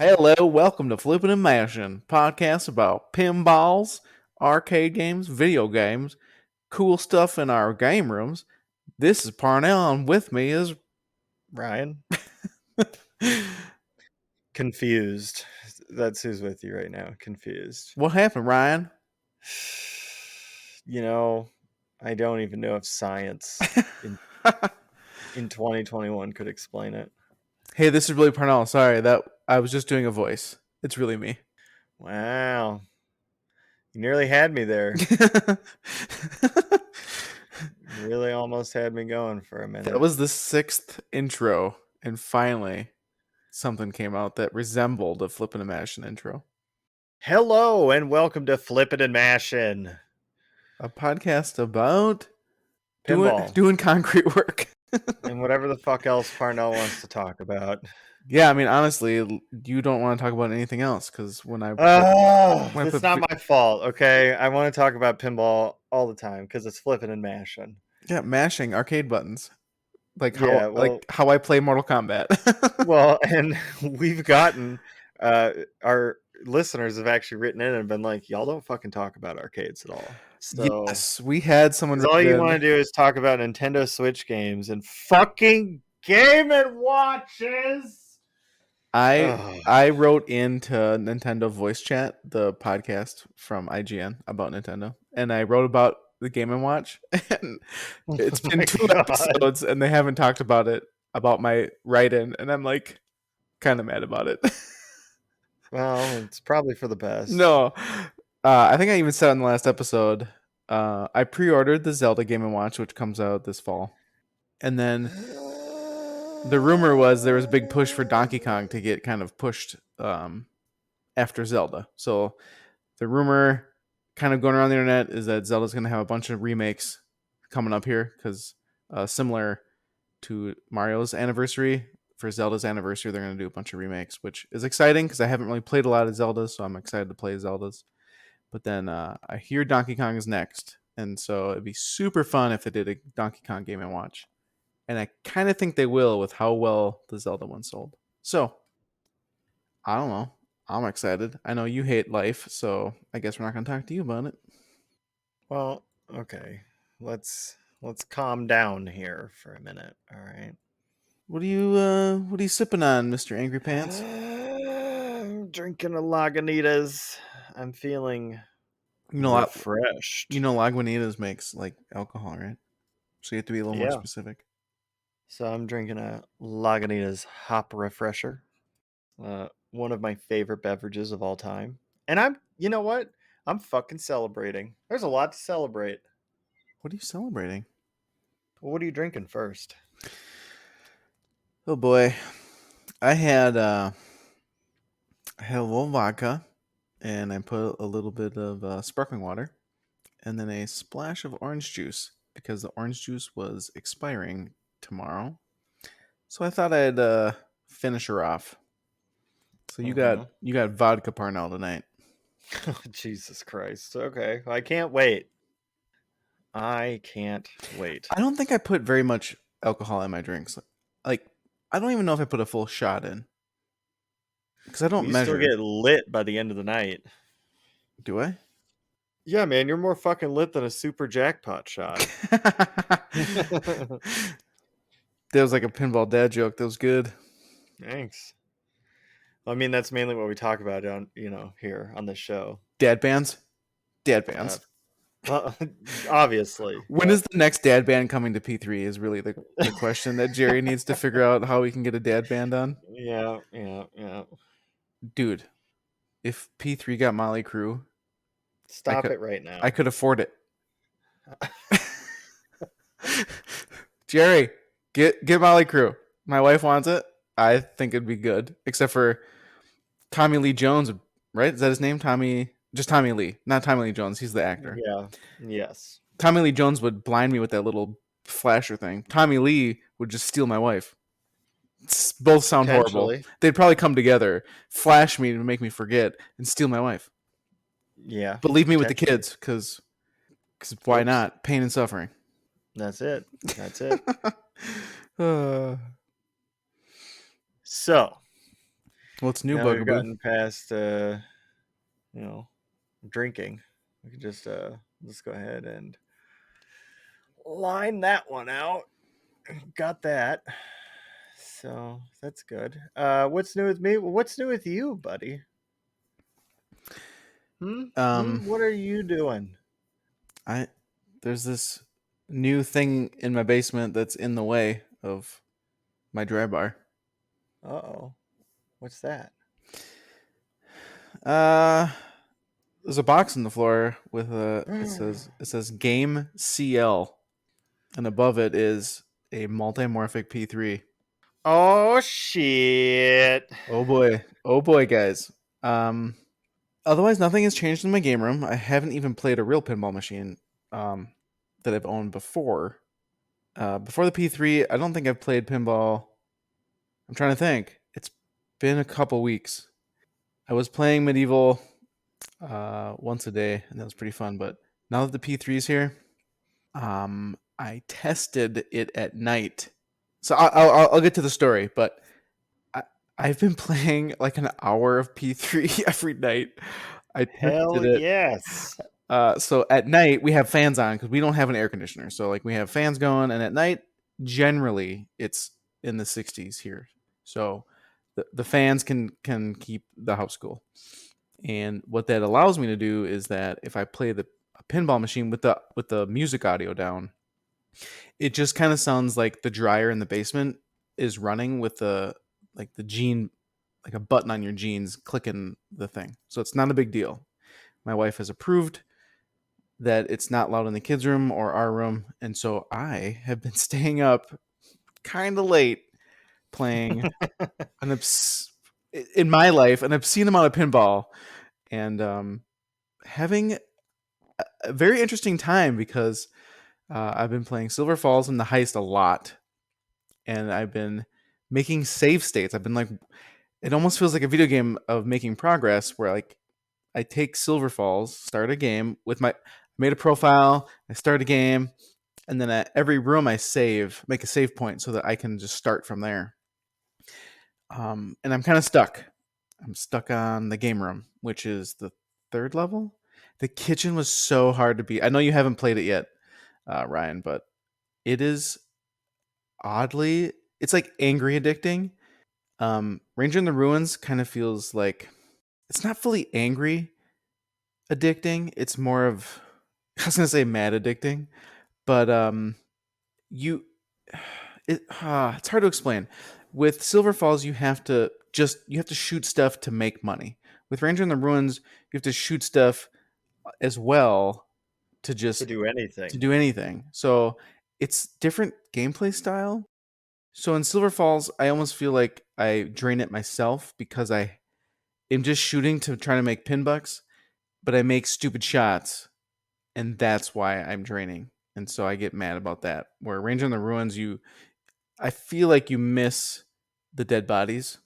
Hello, welcome to Flippin and Mashing, podcast about pinballs, arcade games, video games, cool stuff in our game rooms. This is Parnell, and with me is Ryan? Confused. That's who's with you right now. Confused. what happened, Ryan? You know, I don't even know if science in 2021 could explain it. Hey, this is really Parnell. Sorry that I was just doing a voice. It's really me. Wow. You nearly had me there. You really almost had me going for a That minute. was the sixth intro, and finally something came out that resembled a Flippin and Mashing intro. Hello and welcome to Flippin and Mashing. A podcast about Pinball. doing concrete work. And whatever the fuck else Parnell wants to talk about. Yeah, I mean, honestly, you don't want to talk about anything else because when I It's not my fault, okay? I want to talk about pinball all the time because it's flipping and mashing. yeah, mashing arcade buttons, like Yeah, how I play Mortal Kombat. and we've gotten our listeners have actually written in and been like, "Y'all don't fucking talk about arcades at all." So, Yes, we had someone 'cause all write you in. want to do is talk about Nintendo Switch games and fucking Game and Watches. I wrote into Nintendo Voice Chat, the podcast from IGN about Nintendo, and I wrote about the Game and Watch. And it's Oh been my 2 God. episodes, and they haven't talked about it about my write-in, and I'm like, kind of mad about it. Well, it's probably for the best. No, I think I even said in the last episode, I pre-ordered the Zelda Game and Watch, which comes out this fall, and then the rumor was there was a big push for Donkey Kong to get kind of pushed after Zelda. So the rumor kind of going around the internet is that Zelda's going to have a bunch of remakes coming up here because similar to Mario's anniversary, for Zelda's anniversary, they're going to do a bunch of remakes, which is exciting because I haven't really played a lot of Zeldas, so I'm excited to play Zeldas. But then I hear Donkey Kong is next, and so it'd be super fun if they did a Donkey Kong Game and Watch. And I kind of think they will with how well the Zelda one sold. So, I don't know. I'm excited. I know you hate life, so I guess we're not going to talk to you about it. Well, okay. Let's calm down here for a minute, all right? What are you sipping on, Mr. Angry Pants? I'm drinking a Lagunitas. I'm feeling refreshed. Lagunitas makes like alcohol, right? So you have to be a little more Yeah. specific. So I'm drinking a Lagunitas Hop Refresher. One of my favorite beverages of all time. And you know what? I'm fucking celebrating. There's a lot to celebrate. What are you celebrating? Well, what are you drinking first? Oh boy, I had a little vodka, and I put a little bit of sparkling water, and then a splash of orange juice because the orange juice was expiring tomorrow. So I thought I'd finish her off. So you got vodka Parnell tonight. Oh, Jesus Christ. Okay. I can't wait. I can't wait. I don't think I put very much alcohol in my drinks. Like, I don't even know if I put a full shot in. Because I don't You measure. still get lit by the end of the night. Do I? Yeah, man, you're more fucking lit than a super jackpot shot. That was like a pinball dad joke. That was good. Thanks. I mean, that's mainly what we talk about on, here on this show. Dad bands? Dad bands. Well, obviously. When is the next dad band coming to P3 is really the question that Jerry needs to figure out how we can get a dad band on. Yeah. Dude, if P3 got Molly Crew, Stop it right now. I could afford it. Jerry, get Molly Crew. My wife wants it. I think it'd be good. Except for Tommy Lee Jones, right? Is that his name? Just Tommy Lee. Not Tommy Lee Jones. He's the actor. Yeah. Yes. Tommy Lee Jones would blind me with that little flasher thing. Tommy Lee would just steal my wife. Both sound horrible. They'd probably come together, flash me to make me forget, and steal my wife. Yeah. But leave me with the kids, because why not? Pain and suffering. That's it. So, What's new, Now we've Bugaboo? gotten past, you know, drinking. We could just let's go ahead and line that one out. Got that. So that's good. What's new with me? What's new with you, buddy? Hmm? Um, Hmm? What are you doing? I there's this new thing in my basement that's in the way of my dry bar. Uh-oh. What's that? Uh, there's a box on the floor with a it says Game CL, and above it is a multimorphic P3. Oh shit. Oh boy, guys. Um, Otherwise, nothing has changed in my game room. I haven't even played a real pinball machine um, that I've owned before. Before the P3, I don't think I've played pinball. I'm trying to think. It's been a couple weeks. I was playing Medieval once a day, and that was pretty fun. But now that the P3 is here, I tested it at night. So I'll get to the story, but I, I've been playing like an hour of P3 every night. I Hell tested it. yes. So at night we have fans on because we don't have an air conditioner. So like we have fans going, and at night generally it's in the 60s here. So the fans can keep the house cool. And what that allows me to do is that if I play the a pinball machine with the music audio down, it just kind of sounds like the dryer in the basement is running with the like the jean like a button on your jeans clicking the thing. So it's not a big deal. My wife has approved that it's not loud in the kids' room or our room, and so I have been staying up kind of late playing an in my life an obscene amount of pinball, and having a very interesting time because I've been playing Silver Falls and the Heist a lot, and I've been making save states. I've been like, it almost feels like a video game of making progress where like I take Silver Falls, start a game with my made a profile, I start a game, and then at every room I save, make a save point so that I can just start from there. And I'm kind of stuck. I'm stuck on the game room, which is the third level. The kitchen was so hard to beat. I know you haven't played it yet, Ryan, but it is oddly, it's like angry addicting. Ranger in the Ruins kind of feels like it's not fully angry addicting. It's more of I was gonna say mad addicting, but you it's hard to explain. With Silver Falls, you have to shoot stuff to make money. With Ranger in the Ruins, you have to shoot stuff as well to To just do to anything. do anything. So it's different gameplay style. So in Silver Falls, I almost feel like I drain it myself because I am just shooting to try to make pin bucks, but I make stupid shots, and that's why I'm draining. And so I get mad about that. Where Ranger in the Ruins, I feel like you miss the dead bodies,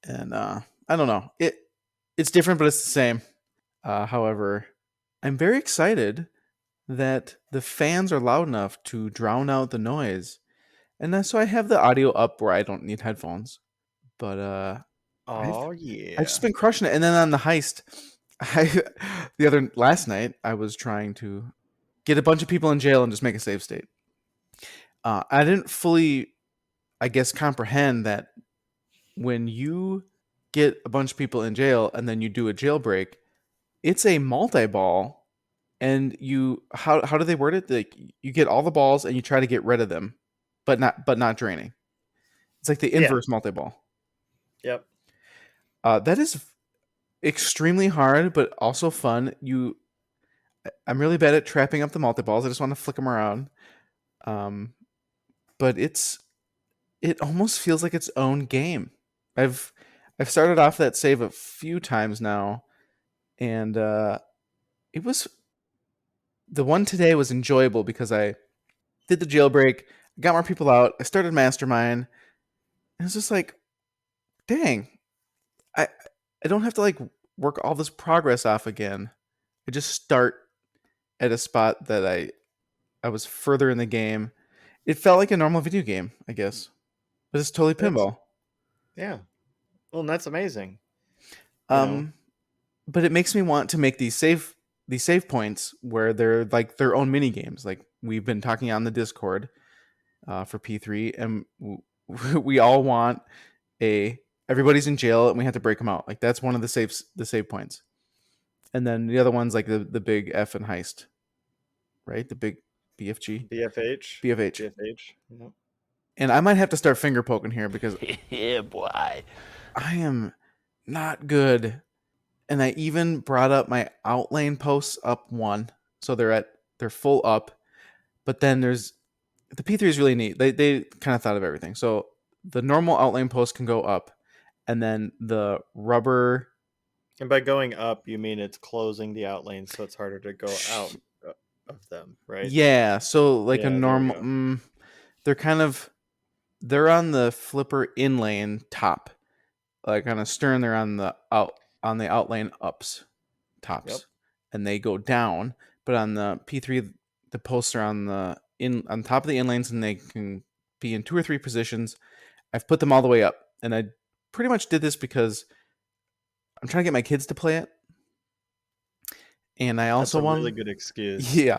and I don't know. It's different, but it's the same. However, I'm very excited that the fans are loud enough to drown out the noise, and so I have the audio up where I don't need headphones. But Oh I've just yeah. been crushing it. And then on the heist, I the other last night I was trying to get a bunch of people in jail and just make a save state. I didn't fully, I guess, comprehend that when you get a bunch of people in jail and then you do a jailbreak, it's a multi-ball, and how do they word it? Like you get all the balls and you try to get rid of them, but not draining. It's like the Yeah. inverse multi-ball. Yep. That is extremely hard, but also fun. I'm really bad at trapping up the multi-balls. I just want to flick them around. Um, but it almost feels like its own game. I've I've started off that save a few times now, and it was the one today was enjoyable because I did the jailbreak, got more people out, I started Mastermind, and it's just like, dang, I I don't have to like work all this progress off again. I just start at a spot that I was further in the game. It felt like a normal video game, I guess, but it's totally That's pinball. yeah. Well, and that's amazing. You know, Um, but it makes me want to make these save points where they're like their own mini games. Like we've been talking on the Discord for P3, and we all want a everybody's in jail and we have to break them out. Like that's one of the save points. And then the other one's like the big F and heist, right? The big BFG, BFH, BFH. BFH. Yep. And I might have to start finger poking here because Yeah, boy. I am not good. And I even brought up my outlane posts up one, so they're full up. But then there's the P3 is really neat. They kind of thought of everything. So the normal outlane post can go up, and then the rubber. And by going up, you mean it's closing the outlane, so it's harder to go out of them, right? Yeah, so like a Yeah, there we normal, go. they're on the flipper inlane top, like on a stern. They're on the outlane ups tops, Yep. and they go down. But on the P3, the posts are on top of the inlanes, and they can be in 2 or 3 positions. I've put them all the way up, and I pretty much did this because I'm trying to get my kids to play it, and I That's also a really want, good excuse. yeah,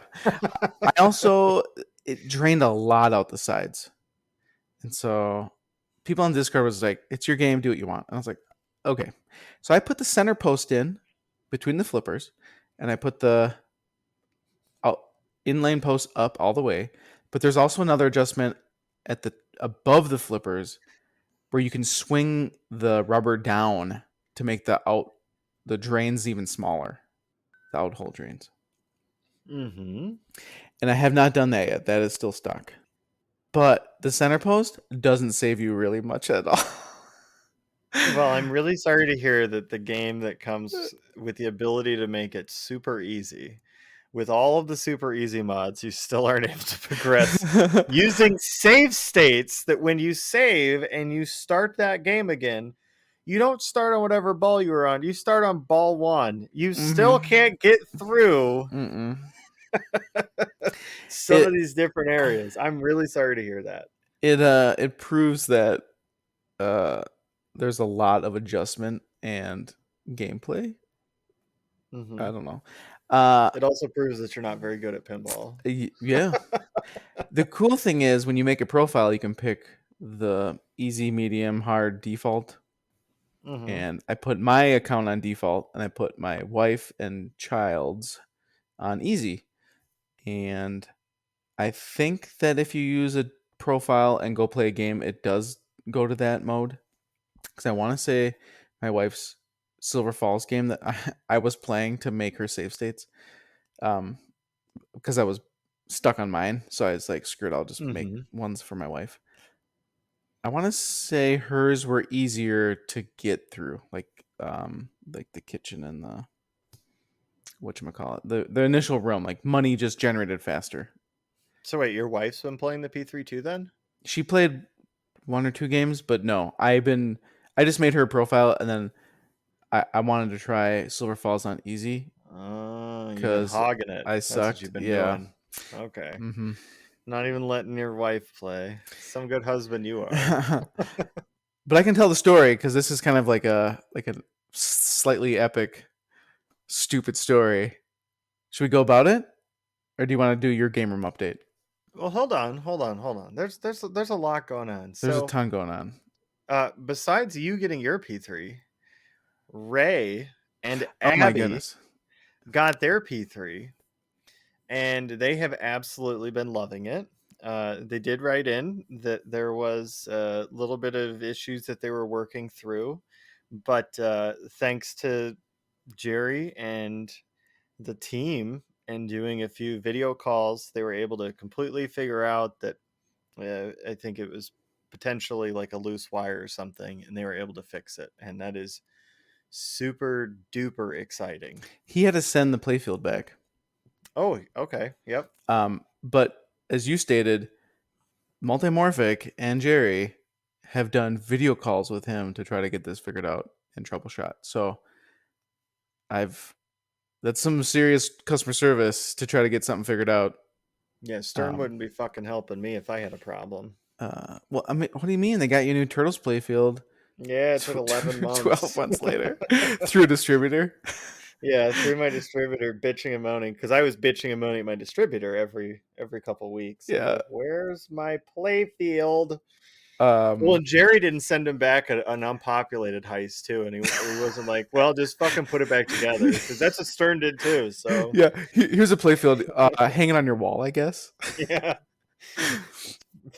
I also it drained a lot out the sides, and so people on Discord was like, "It's your game, do what you want." And I was like, "Okay." So I put the center post in between the flippers, and I put the out inlane post up all the way. But there's also another adjustment at the above the flippers where you can swing the rubber down to make the drains even smaller, the out hole drains. Mm-hmm. And I have not done that yet. That is still stuck. But the center post doesn't save you really much at all. Well, I'm really sorry to hear that the game that comes with the ability to make it super easy, with all of the super easy mods, you still aren't able to progress using save states that when you save and you start that game again, you don't start on whatever ball you were on. You start on ball 1. You still can't get through Mm-mm. some It of these different areas. I'm really sorry to hear that. it proves that uh there's a lot of adjustment and gameplay. I Hmm. don't know. Uh It also proves that you're not very good at pinball. yeah. The cool thing is when you make a profile, you can pick the easy, medium, hard default. Hmm. And I put my account on default and I put my wife and child's on easy. And I think that if you use a profile and go play a game, it does go to that mode. Because I want to say my wife's Silver Falls game that I was playing to make her save states. Because I was stuck on mine. So I was like, screw it, I'll just make Hmm. ones for my wife. I want to say hers were easier to get through, like the kitchen and the whatchamacallit, the initial room, like money just generated faster. So wait, your wife's been playing the P3 too then? She played 1 or 2 games, but no, I just made her a profile and then I wanted to try Silver Falls on easy Oh, you've been because hogging it. I That's what sucked. you've been Yeah. doing. Okay. Mm-hmm. Not even letting your wife play. Some good husband you are. But I can tell the story because this is kind of like a slightly epic, stupid story. Should we go about it, or do you want to do your game room update? Well, hold on. There's a lot going on. There's a So, ton going on. besides you getting your P3, Ray and Oh my Abby goodness. got their P3, and they have absolutely been loving it. They did write in that there was a little bit of issues that they were working through, but thanks to Jerry and the team and doing a few video calls, they were able to completely figure out that I think it was potentially like a loose wire or something, and they were able to fix it. And that is super duper exciting. He had to send the playfield back. Oh, okay. Yep. But as you stated, Multimorphic and Jerry have done video calls with him to try to get this figured out and troubleshot. So I've that's some serious customer service to try to get something figured out. Yeah, Stern Um, wouldn't be fucking helping me if I had a problem. well, I mean, what do you mean? They got you a new Turtles playfield. Yeah, it took 11 12 months. months later through a distributor. Yeah, through my distributor, bitching and moaning, because I was bitching and moaning at my distributor every couple weeks of Yeah. like, "Where's my playfield?" Well, Um and Jerry didn't send him back an unpopulated heist too, and he wasn't like, "Well, just fucking put it back together," because that's what Stern did too. So yeah, here's a playfield hanging on your wall, I guess. yeah,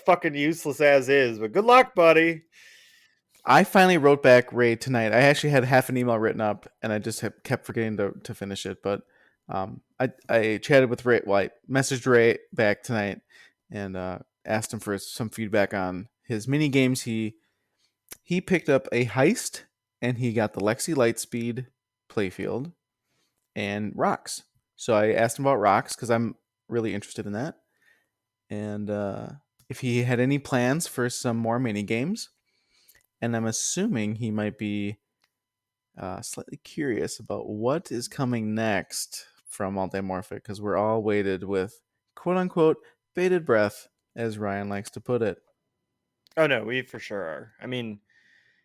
fucking useless as is, but good luck, buddy. I finally wrote back Ray tonight. I actually had half an email written up, and I just kept forgetting to finish it. But I chatted with Ray. Well, I messaged Ray back tonight and asked him for some feedback on his mini games. He picked up a heist, and he got the Lexi Lightspeed playfield and rocks. So I asked him about rocks because I'm really interested in that, and if he had any plans for some more mini games. And I'm assuming he might be slightly curious about what is coming next from Multimorphic because we're all waited with quote unquote bated breath, as Ryan likes to put it. Oh no, we for sure are. I mean,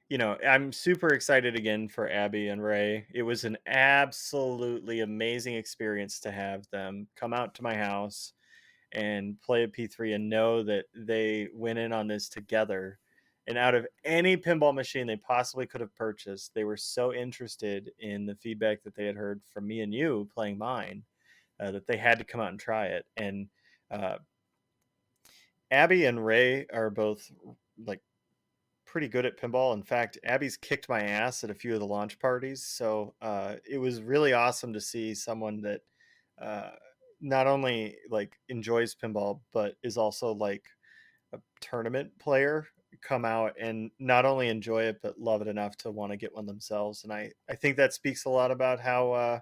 I'm super excited again for Abby and Ray. It was an absolutely amazing experience to have them come out to my house and play a P3 and know that they went in on this together. And out of any pinball machine they possibly could have purchased, they were so interested in the feedback that they had heard from me and you playing mine that they had to come out and try it. And uh, Abby and Ray are both like pretty good at pinball. In fact, Abby's kicked my ass at a few of the launch parties. So it was really awesome to see someone that uh, not only like enjoys pinball, but is also like a tournament player come out and not only enjoy it, but love it enough to want to get one themselves. And I think that speaks a lot about how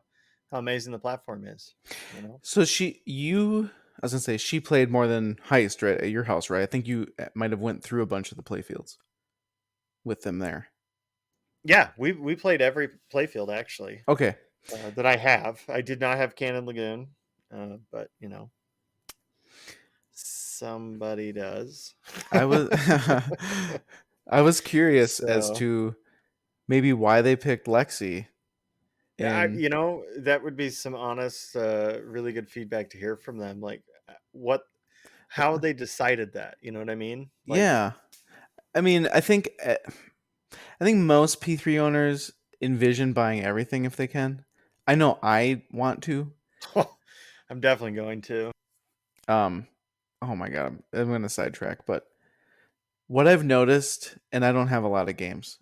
amazing the platform is, you know? So I was gonna say she played more than Heist right at your house, right? I think you might have went through a bunch of the playfields with them there. Yeah, we played every playfield actually Okay, that I have. I did not have Cannon Lagoon, but somebody does. I was I was curious as So to maybe why they picked Lexi. And that would be some honest, really good feedback to hear from them. Like, how they decided that. You know what I mean? Like, yeah, I mean, I think most P3 owners envision buying everything if they can. I know I want to. I'm definitely going to. Um, oh my god, I'm going to sidetrack, but what I've noticed, and I don't have a lot of games,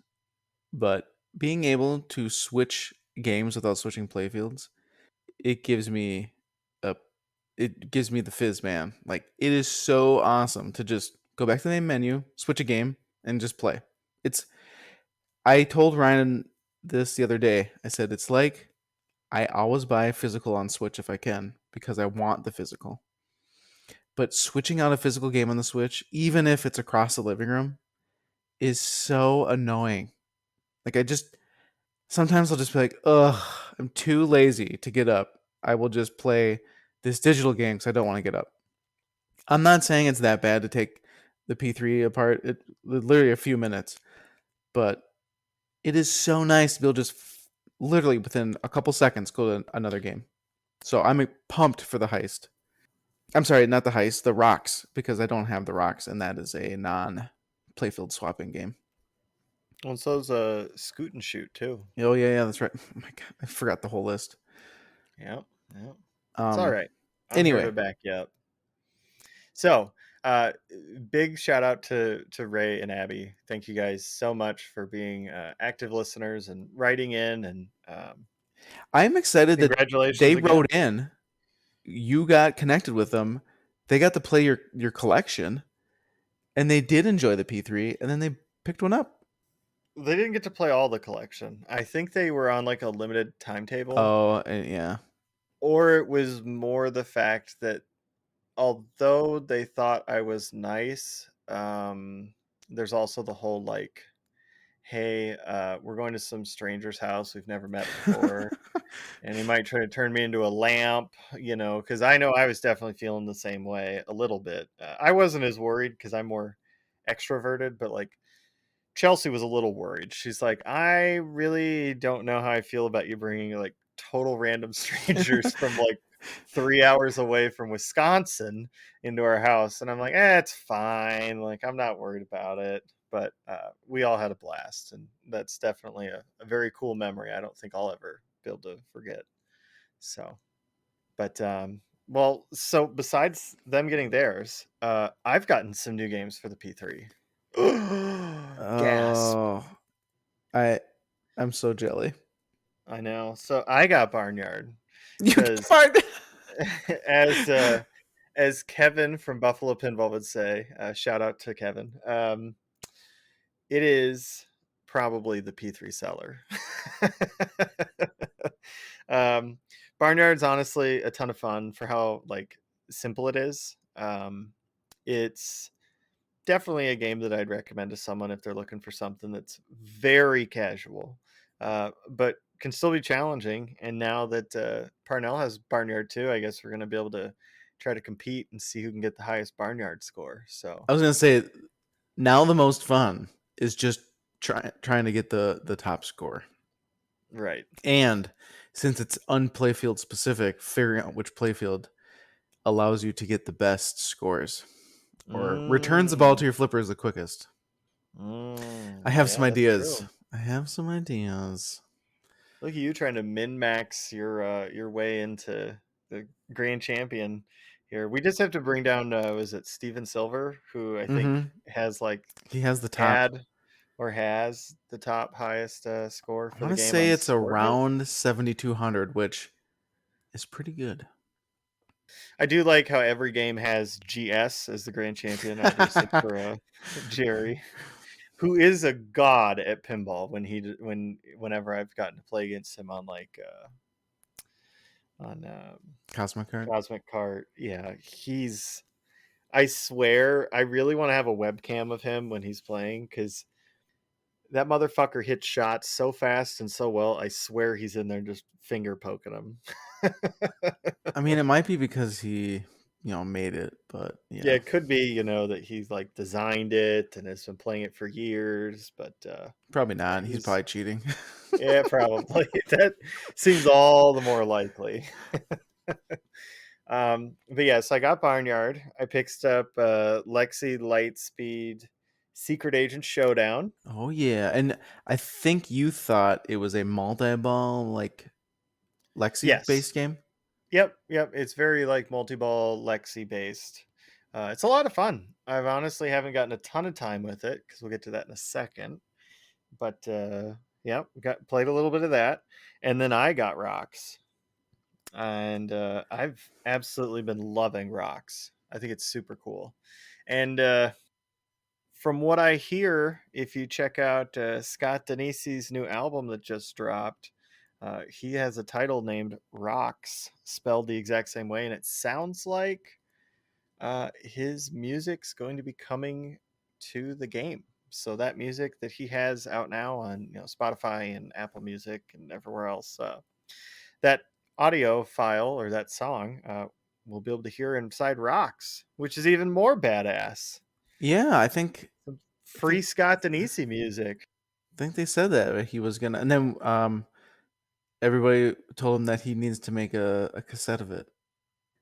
but being able to switch games without switching playfields, it gives me a, it gives me the fizz, man. Like it is so awesome to just go back to the main menu, switch a game, and just play. It's. I told Ryan this the other day. I said it's like I always buy physical on Switch if I can because I want the physical. But switching out a physical game on the Switch, even if it's across the living room, is so annoying. Like I just sometimes I'll just be like, ugh, I'm too lazy to get up. I will just play this digital game because I don't want to get up. I'm not saying it's that bad to take the P3 apart. It literally a few minutes, but it is so nice to be able to just literally within a couple seconds go to another game. So I'm pumped for the heist. I'm sorry, not the heist, the rocks, because I don't have the rocks, and that is a non playfield swapping game. Well, so's a Scoot and Shoot too. Oh yeah, that's right. Oh my god, I forgot the whole list. Yep, yep. It's all Um. right. I'm here to Anyway, back you up. So, uh, big shout out to Ray and Abby. Thank you guys so much for being active listeners and writing in, and I'm excited that congratulations they again. wrote in. You got connected with them. They got to play your collection, and they did enjoy the P3, and then they picked one up. They didn't get to play all the collection. I think they were on like a limited timetable, Oh, yeah. or it was more the fact that although they thought I was nice, there's also the whole like, hey, we're going to some stranger's house we've never met before, and he might try to turn me into a lamp, because I know I was definitely feeling the same way a little bit. I wasn't as worried because I'm more extroverted, but like Chelsea was a little worried. She's like, I really don't know how I feel about you bringing like total random strangers from like 3 hours away from Wisconsin into our house. And I'm like, it's fine. Like, I'm not worried about it. But we all had a blast. And that's definitely a very cool memory. I don't think I'll ever be able to forget. So, but, well, so besides them getting theirs, I've gotten some new games for the P3. Gasp. Oh, I I'm so jelly. I know. So I got Barnyard You get because fired. as as Kevin from Buffalo Pinball would say, shout out to Kevin. It is probably the P3 seller. um, Barnyard's honestly a ton of fun for how like simple it is. It's definitely a game that I'd recommend to someone if they're looking for something that's very casual, but can still be challenging. And now that Parnell has Barnyard too, I guess we're going to be able to try to compete and see who can get the highest Barnyard score. So, I was gonna say, now the most fun is just trying to get the top score, right. and since it's unplayfield specific, figuring out which playfield allows you to get the best scores or returns the ball to Mm, your flippers the quickest. I have some yeah, that's ideas. true. I have some ideas. Look at you trying to min max your way into the grand champion here. We just have to bring down was it Steven Silver, who I think Mm-hmm. has like He has the top. had or has the top highest score I for want the to game say on it's Scorekit. around 7,200, which is pretty good. I do like how every game has GS as the grand champion, obviously for Jerry, who is a god at pinball. Whenever I've gotten to play against him on like on Cosmic card. Cosmic Cart, yeah, he's. I swear, I really want to have a webcam of him when he's playing because that motherfucker hits shots so fast and so well. I swear he's in there just finger poking them. I mean, it might be because he, made it, but Yeah, yeah, it could be, that he's like designed it and has been playing it for years, but probably yeah, not. He's probably cheating. yeah, probably. That seems all the more likely. But yes, I got Barnyard. I picked up Lexi Lightspeed Secret Agent Showdown. Oh yeah, and I think you thought it was a multi-ball like Lexi Yes. based game. Yep. It's very like multi-ball Lexi based. It's a lot of fun. I've honestly haven't gotten a ton of time with it because we'll get to that in a second. But yeah, got played a little bit of that, and then I got Rocks, and I've absolutely been loving Rocks. I think it's super cool, and from what I hear, if you check out Scott Denise's new album that just dropped, he has a title named Rocks, spelled the exact same way, and it sounds like his music's going to be coming to the game. So that music that he has out now on Spotify and Apple Music and everywhere else, that audio file or that song, we'll be able to hear inside Rocks, which is even more badass. Yeah, I think Some I free think Scott Denisi music. I think they said that he was gonna, and then everybody told him that he needs to make a cassette of it.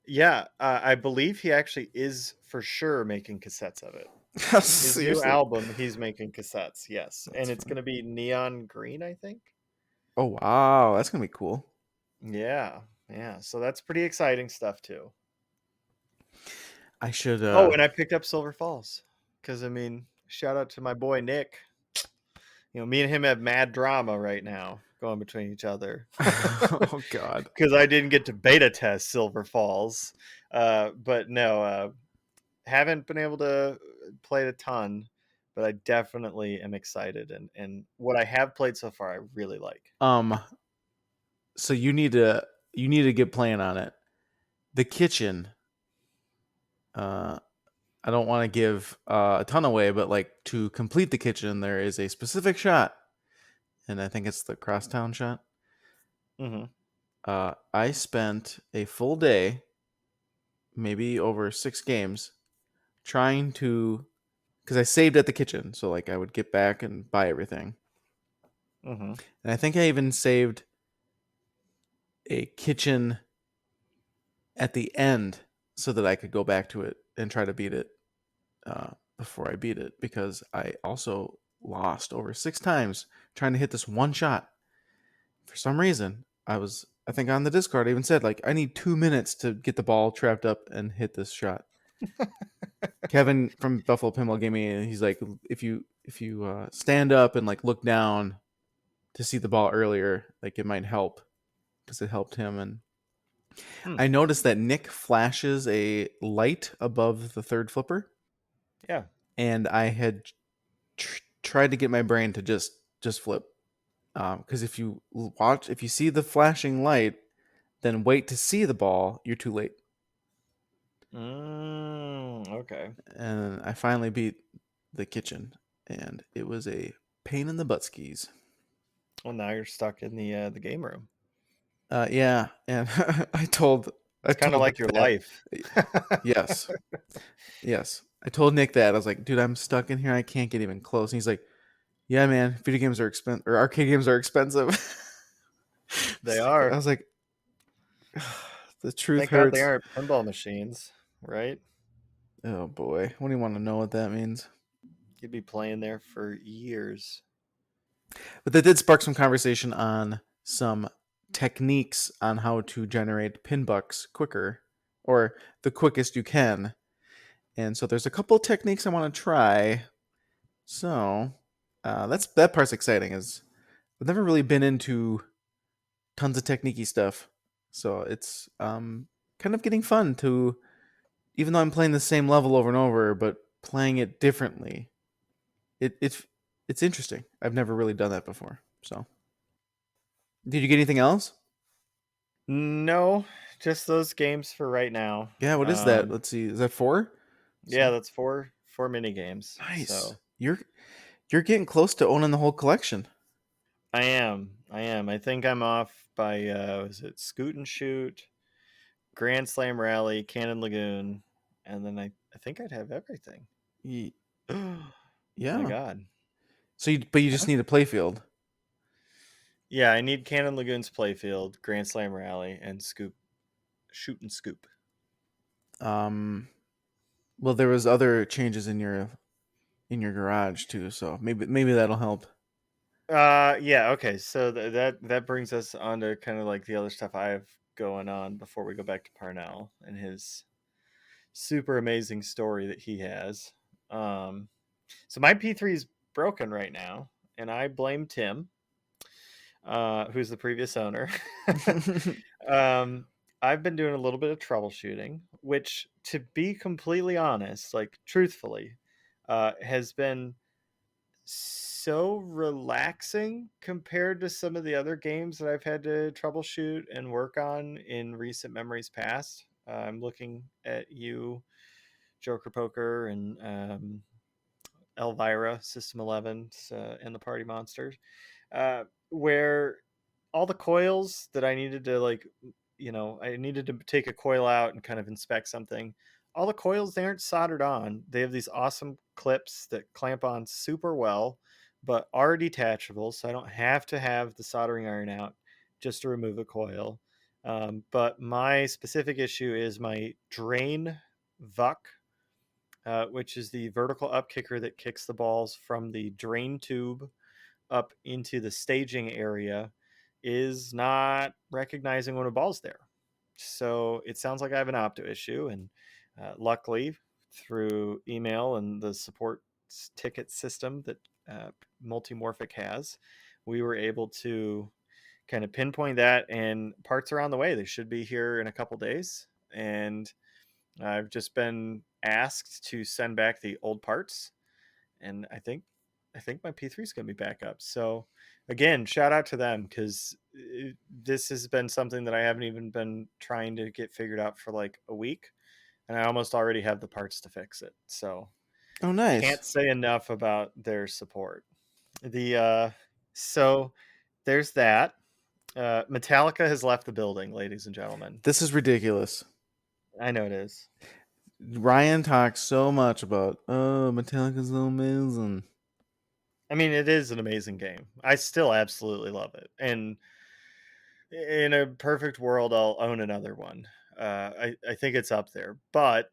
Yeah, I believe he actually is for sure making cassettes of it. His new Seriously, album, he's making cassettes, yes. And that's it's going fun. to be neon green, I think. Oh wow, that's gonna be cool. Yeah, yeah. So that's pretty exciting stuff, too. I should. Oh, and I picked up Silver Falls because, I mean, shout out to my boy Nick. Me and him have mad drama right now going between each other Oh God. because I didn't get to beta test Silver Falls. But no, haven't been able to play it a ton, but I definitely am excited. And what I have played so far, I really like. Um. So you need to get playing on it. The kitchen. Uh, I don't want to give a ton away, but like to complete the kitchen, there is a specific shot, and I think it's the crosstown shot. Hmm. I spent a full day, maybe over 6 games, trying to because I saved at the kitchen, so like I would get back and buy everything. Mm-hmm. And I think I even saved a kitchen at the end so that I could go back to it and try to beat it before I beat it, because I also lost over 6 times trying to hit this one shot. For some reason, I think on the Discord I even said like I need 2 minutes to get the ball trapped up and hit this shot. Kevin from Buffalo Pinball gave me, he's like, if you stand up and like look down to see the ball earlier, like it might help, because it helped him. And Hmm. I noticed that Nick flashes a light above the third flipper, Yeah. and I had tried to get my brain to just flip, because if you see the flashing light, then wait to see the ball, you're too late. Okay. And I finally beat the kitchen, and it was a pain in the butt skis. Well, now you're stuck in the game room. Yeah, and I told I It's kind of told like Nick your that. life. Yes, yes. I told Nick that. I was like, dude, I'm stuck in here. I can't get even close. And he's like, yeah, man, video games are expensive, or arcade games are expensive. They I are. was like, the truth Thank God they hurts. aren't pinball machines, right? Oh boy, what do you want to know what that means? You'd be playing there for years. But that did spark some conversation on some techniques on how to generate pin bucks quicker, or the quickest you can. And so there's a couple techniques I want to try. So that part's exciting. Is I've never really been into tons of techniquey stuff, so it's kind of getting fun to, even though I'm playing the same level over and over, but playing it differently. It's interesting. I've never really done that before. So, did you get anything else? No, just those games for right now. Yeah, what is that? Let's see. Is that 4? Yeah, So that's four mini games. nice. So You're getting close to owning the whole collection. I am. I am. I think I'm off by was it Scoot and Shoot, Grand Slam Rally, Cannon Lagoon, and then I think I'd have everything. Ye- My Yeah. God. But you just need a playfield. Yeah, I need Cannon Lagoon's playfield, Grand Slam Rally, and Shoot and Scoop. Um. Well, there was other changes in your garage too, so maybe that'll help. Yeah, okay. So that brings us on to kind of like the other stuff I have going on before we go back to Parnell and his super amazing story that he has. Um, so my P3 is broken right now, and I blame Tim, who's the previous owner. um, I've been doing a little bit of troubleshooting, which, to be completely honest, like truthfully, has been so relaxing compared to some of the other games that I've had to troubleshoot and work on in recent memories past. I'm looking at you, Joker Poker, and Elvira, System 11, and the Party Monsters, where all the coils that I needed to I needed to take a coil out and kind of inspect something. All the coils, they aren't soldered on. They have these awesome clips that clamp on super well, but are detachable, so I don't have to have the soldering iron out just to remove a coil. But my specific issue is my drain VUC, which is the vertical up kicker that kicks the balls from the drain tube up into the staging area, is not recognizing when a ball's there. So it sounds like I have an opto issue, and luckily, through email and the support ticket system that Multimorphic has, we were able to kind of pinpoint that, and parts are on the way. They should be here in a couple days, and I've just been asked to send back the old parts, and I think my P3 is going to be back up. So again, shout out to them, because this has been something that I haven't even been trying to get figured out for like a week, and I almost already have the parts to fix it. So Oh, nice. can't say enough about their support. So there's that. Metallica has left the building, ladies and gentlemen. This is ridiculous. I know it is. Ryan talks so much about, oh, Metallica's so amazing. I mean, it is an amazing game. I still absolutely love it. And in a perfect world, I'll own another one. I think it's up there. But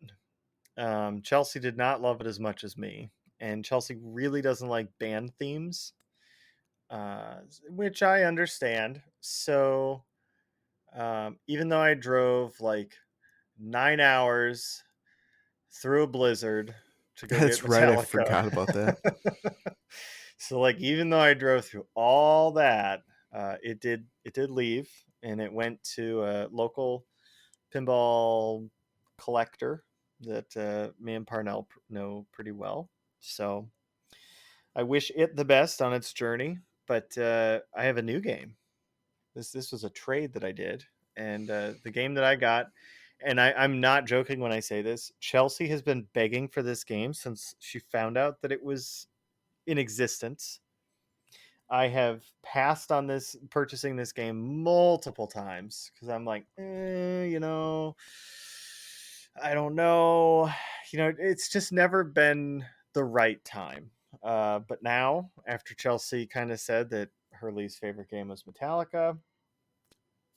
Chelsea did not love it as much as me. And Chelsea really doesn't like band themes, which I understand. So even though I drove like 9 hours through a blizzard to go get That's right. I Metallica. forgot about that. So like even though I drove through all that, it did leave and it went to a local pinball collector that me and Parnell know pretty well. So I wish it the best on its journey, but I have a new game. This was a trade that I did, and the game that I got, and I'm not joking when I say this. Chelsea has been begging for this game since she found out that it was in existence. I have passed on this purchasing this game multiple times because I'm like, I don't know, it's just never been the right time. But now, after Chelsea kind of said that her least favorite game was Metallica,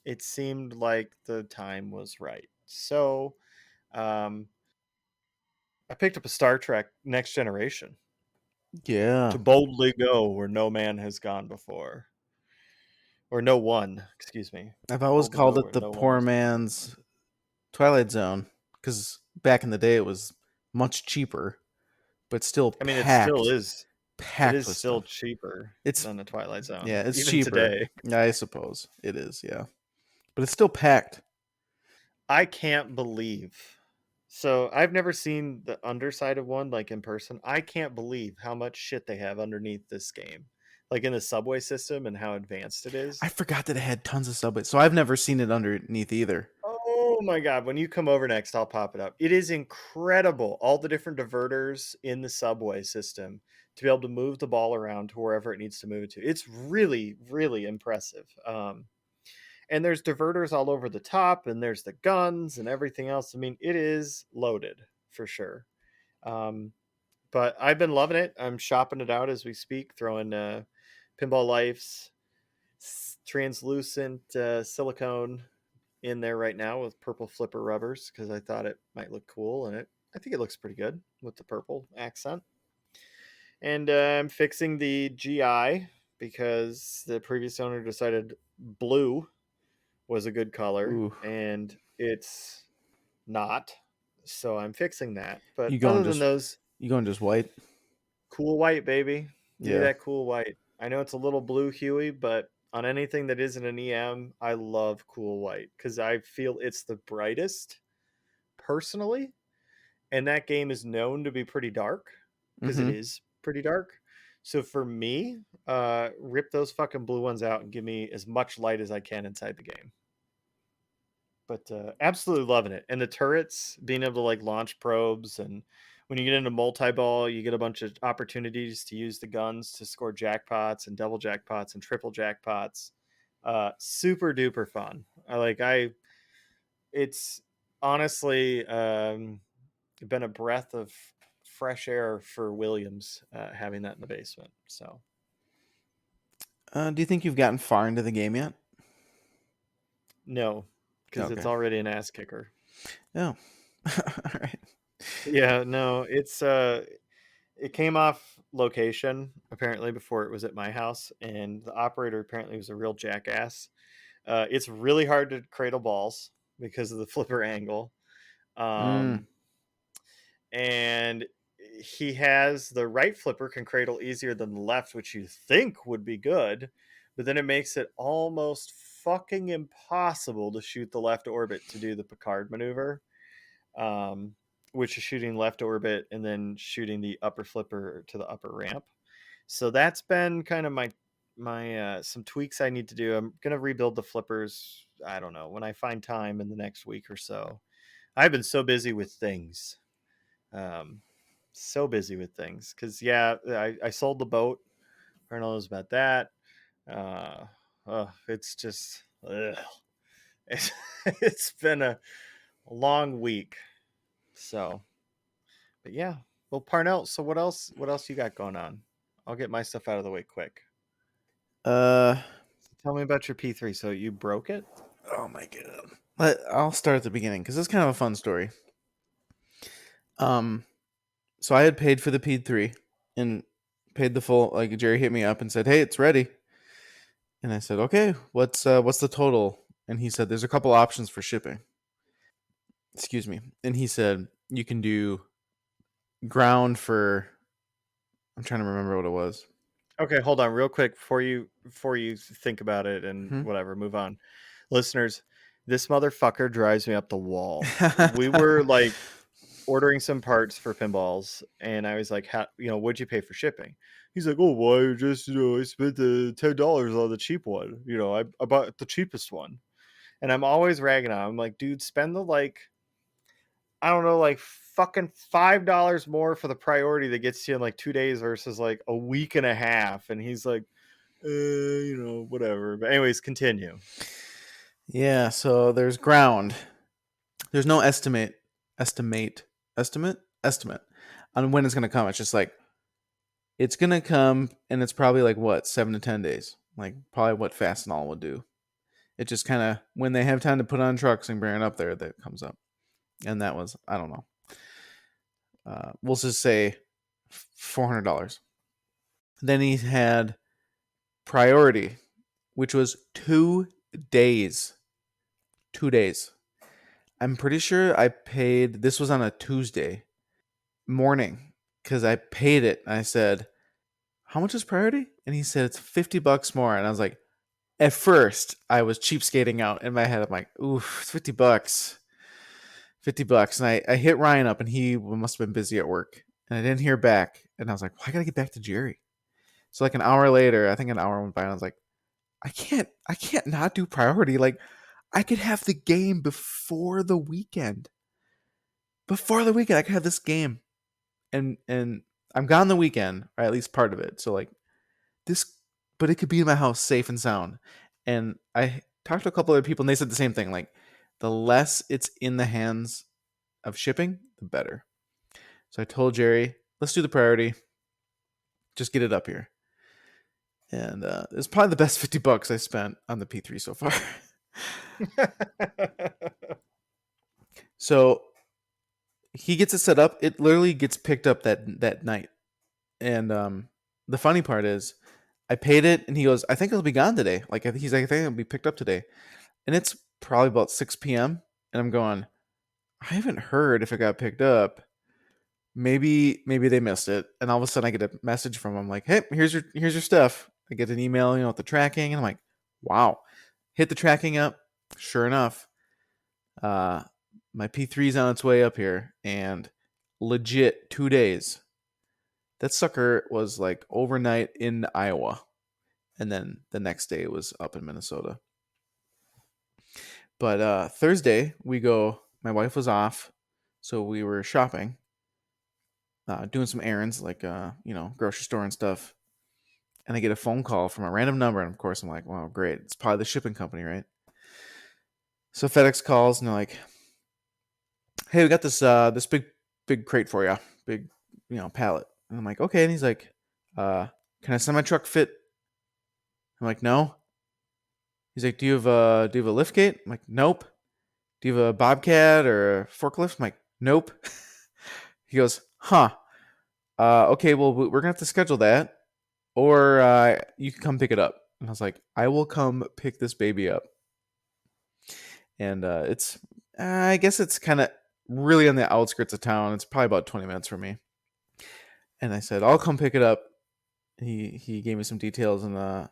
it seemed like the time was right. So um, I picked up a Star Trek Next Generation Yeah. to boldly go where no man has gone before. Or no one, excuse me. I've always Boldly called go it where the no one poor has gone. man's Twilight Zone because back in the day it was much cheaper, but still I mean, it still packed, is. It packed is with still stuff. cheaper It's than the Twilight Zone, yeah, it's even cheaper. today. I suppose it is. Yeah, but it's still packed. I can't believe. So I've never seen the underside of one like in person. I can't believe how much shit they have underneath this game, like in the subway system and how advanced it I is. forgot that it had tons of subways, so I've never seen it underneath either. Oh my god, when you come over next, I'll pop it up. It is incredible. All the different diverters in the subway system to be able to move the ball around to wherever it needs to move it to. It's really, really impressive. And there's diverters all over the top, and there's the guns and everything else. I mean, it is loaded for sure. Um, but I've been loving it. I'm shopping it out as we speak, throwing pinball lights, translucent silicone in there right now with purple flipper rubbers because I thought it might look cool, and I think it looks pretty good with the purple accent. And I'm fixing the GI because the previous owner decided blue was a good color, Ooh, and it's not. So I'm fixing that. But you going other than just those, you going just white? cool white, baby. Give me Yeah, that cool white. I know it's a little blue huey, but on anything that isn't an EM, I love cool white because I feel it's the brightest personally. And that game is known to be pretty dark because it mm-hmm. is pretty dark. So for me, rip those fucking blue ones out and give me as much light as I can inside the game. But absolutely loving it. And the turrets, being able to like launch probes, and when you get into multi-ball, you get a bunch of opportunities to use the guns to score jackpots and double jackpots and triple jackpots. Super duper fun. It's honestly been a breath of fresh air for Williams having that in the basement. So Do you think you've gotten far into the game yet? no, because it's Okay. already an ass kicker. Oh, all right. Yeah, no, it came off location apparently before it was at my house, and the operator apparently was a real jackass. It's really hard to cradle balls because of the flipper angle. Mm, Um, and he has the right flipper can cradle easier than the left, which you think would be good, but then it makes it almost fucking impossible to shoot the left orbit to do the Picard maneuver, um, which is shooting left orbit and then shooting the upper flipper to the upper ramp. So that's been kind of my some tweaks I need to do. I'm gonna rebuild the flippers. I don't know when I find time in the next week or so. I've been so busy with things. Um, so busy with things because yeah, I sold the boat. I don't know about that. Uh, it's just ugh. It's, it's been a long week. So, but yeah. Well, Parnell. So what else? What else you got going on? I'll get my stuff out of the way quick. Uh, So tell me about your P3. So you broke it? oh my god. I'll start at the beginning because it's kind of a fun story. Um, so I had paid for the P3 and paid the full. Like Jerry hit me up and said, "Hey, it's ready." And I said, "Okay, what's the total?" And he said, "There's a couple options for shipping." Excuse me. And he said, "You can do ground for." I'm trying to remember what it was. Okay, hold on real quick before you think about it and Hmm? whatever, move on. Listeners, this motherfucker drives me up the wall. We were like ordering some parts for pinballs, and I was like, "How, what'd you pay for shipping?" He's like, "Oh, well, I just, I spent the $10 on the cheap one. I bought the cheapest one." And I'm always ragging on him. I'm like, "Dude, spend the I don't know, like fucking $5 more for the priority that gets to you in like 2 days versus like a week and a half." And he's like, whatever. But anyways, continue. Yeah, so there's ground. There's no estimate, estimate on when it's gonna come. It's just like it's gonna come, and it's probably like what 7 to 10 days. Like probably what Fast and All would do. It just kind of when they have time to put on trucks and bring it up there, that comes up. And that was I don't know. We'll just say $400. Then he had priority, which was 2 days. 2 days. I'm pretty sure I paid. This was on a Tuesday morning because I paid it. I said, "How much is priority?" And he said it's $50 more. And I was like, at first, I was cheapskating out in my head. I'm like, "Ooh, it's $50, $50." And I hit Ryan up, and he must have been busy at work, and I didn't hear back. And I was like, well, I gotta get back to Jerry. So like an hour later, I think an hour went by, and I was like, I can't not do priority. Like I could have the game before the weekend. Before the weekend, I could have this game, and I'm gone the weekend, or at least part of it. So like this, but it could be in my house safe and sound. And I talked to a couple other people, and they said the same thing. Like the less it's in the hands of shipping, the better. So I told Jerry, let's do the priority. Just get it up here. And it's probably the best $50 I spent on the P3 so far. So he gets it set up. It literally gets picked up that night. And the funny part is, I paid it, and he goes, "I think it'll be gone today." Like he's like, "I think it'll be picked up today," and it's probably about 6 p.m. And I'm going, I haven't heard if it got picked up. Maybe they missed it. And all of a sudden, I get a message from him like, "Hey, here's your stuff." I get an email, with the tracking, and I'm like, "Wow!" Hit the tracking up. Sure enough, uh, my P3's on its way up here, and legit 2 days. That sucker was like overnight in Iowa, and then the next day it was up in Minnesota. But Thursday we go. My wife was off, so we were shopping, doing some errands like grocery store and stuff. And I get a phone call from a random number, and of course I'm like, "Wow, great! It's probably the shipping company, right?" So FedEx calls, and they're like, "Hey, we got this big crate for you, big pallet." And I'm like, "Okay." And he's like, "Can a semi truck fit?" I'm like, "No." He's like, do you have a lift gate?" I'm like, "Nope." "Do you have a bobcat or a forklift?" I'm like, "Nope." He goes, "Huh. Okay, well, we're gonna have to schedule that, or you can come pick it up." And I was like, "I will come pick this baby up." And it's, I guess it's kind of really on the outskirts of town. It's probably about 20 minutes from me. And I said, "I'll come pick it up." He gave me some details, and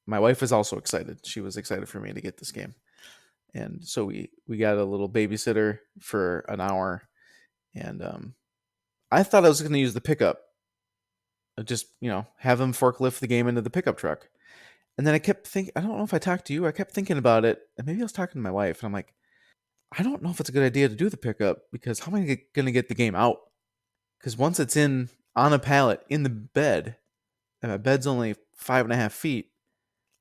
my wife was also excited. She was excited for me to get this game. And so we got a little babysitter for an hour, and I thought I was going to use the pickup, just have him forklift the game into the pickup truck. And then I kept thinking, I don't know if I talked to you. I kept thinking about it, and maybe I was talking to my wife, and I'm like, I don't know if it's a good idea to do the pickup because how am I going to get the game out? Because once it's in on a pallet in the bed, and my bed's only 5.5 feet,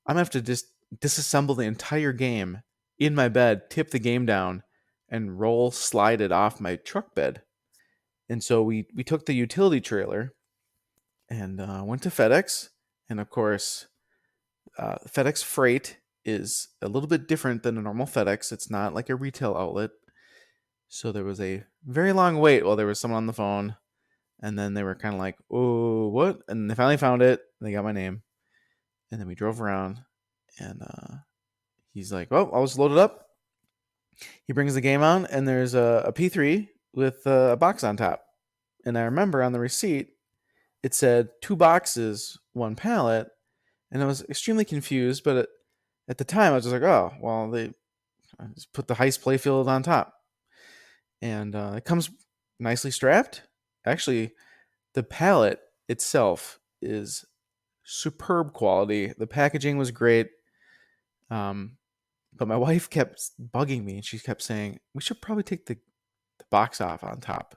I'm gonna have to just disassemble the entire game in my bed, tip the game down, and roll slide it off my truck bed. And so we took the utility trailer and went to FedEx. And of course, FedEx freight is a little bit different than a normal FedEx. It's not like a retail outlet. So there was a very long wait while there was someone on the phone. And then they were kind of like, oh, what? And they finally found it. They got my name. And then we drove around. And he's like, well, I was loaded up. He brings the game on. And there's a P3 with a box on top. And I remember on the receipt, it said 2 boxes, 1 pallet. And I was extremely confused. But at the time, I was just like, oh, well, they just put the heist playfield on top. And it comes nicely strapped. Actually, the pallet itself is superb quality. The packaging was great. But my wife kept bugging me and she kept saying, we should probably take the box off on top.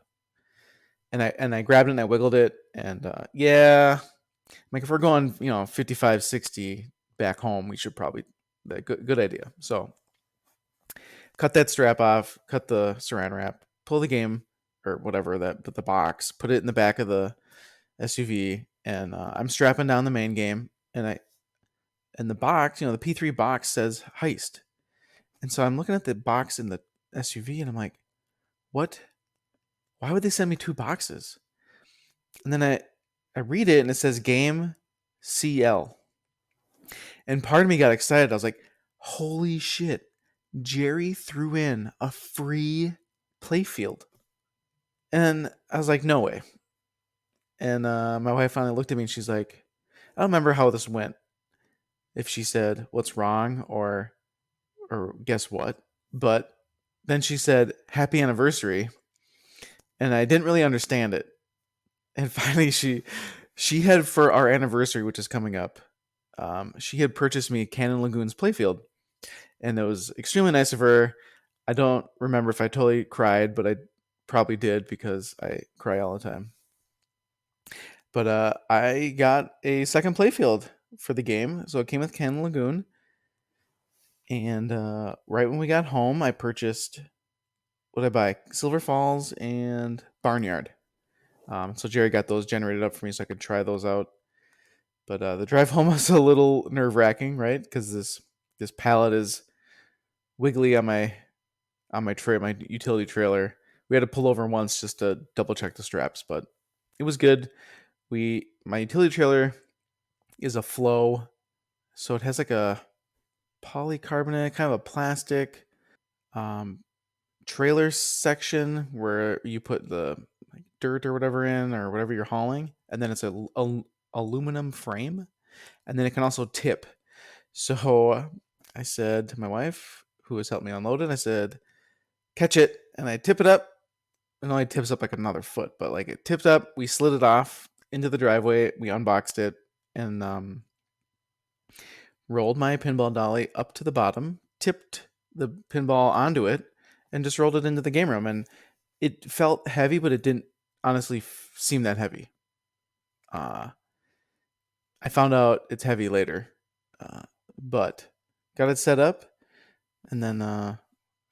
And I grabbed it and I wiggled it. And yeah, like if we're going, 55, 60 back home, we should probably, good idea. So cut that strap off, cut the saran wrap, pull the game or whatever, the box, put it in the back of the SUV, and I'm strapping down the main game, and the box, the P3 box says heist, and so I'm looking at the box in the SUV, and I'm like, what? Why would they send me 2 boxes? And then I read it, and it says game CL, and part of me got excited. I was like, holy shit! Jerry threw in a free playfield, and I was like, no way. And my wife finally looked at me, and she's like, I don't remember how this went. If she said what's wrong or guess what, but then she said happy anniversary, and I didn't really understand it. And finally, she had, for our anniversary, which is coming up, she had purchased me Cannon Lagoon's playfield, and it was extremely nice of her. I don't remember if I totally cried, but I probably did because I cry all the time. But I got a second playfield for the game, so it came with Cannon Lagoon. And right when we got home, I purchased, what did I buy? Silver Falls and Barnyard. So Jerry got those generated up for me so I could try those out. But the drive home was a little nerve wracking, right? Because this pallet is wiggly on my my utility trailer. We had to pull over once just to double check the straps, but it was good. My utility trailer is a flow, so it has like a polycarbonate, kind of a plastic trailer section where you put the dirt or whatever in or whatever you're hauling, and then it's a aluminum frame, and then it can also tip. So I said to my wife, who has helped me unload it, I said, catch it, and I tip it up. It only tips up like another foot, but like it tipped up. We slid it off into the driveway. We unboxed it and rolled my pinball dolly up to the bottom, tipped the pinball onto it, and just rolled it into the game room. And it felt heavy, but it didn't honestly seem that heavy. I found out it's heavy later, but got it set up, and then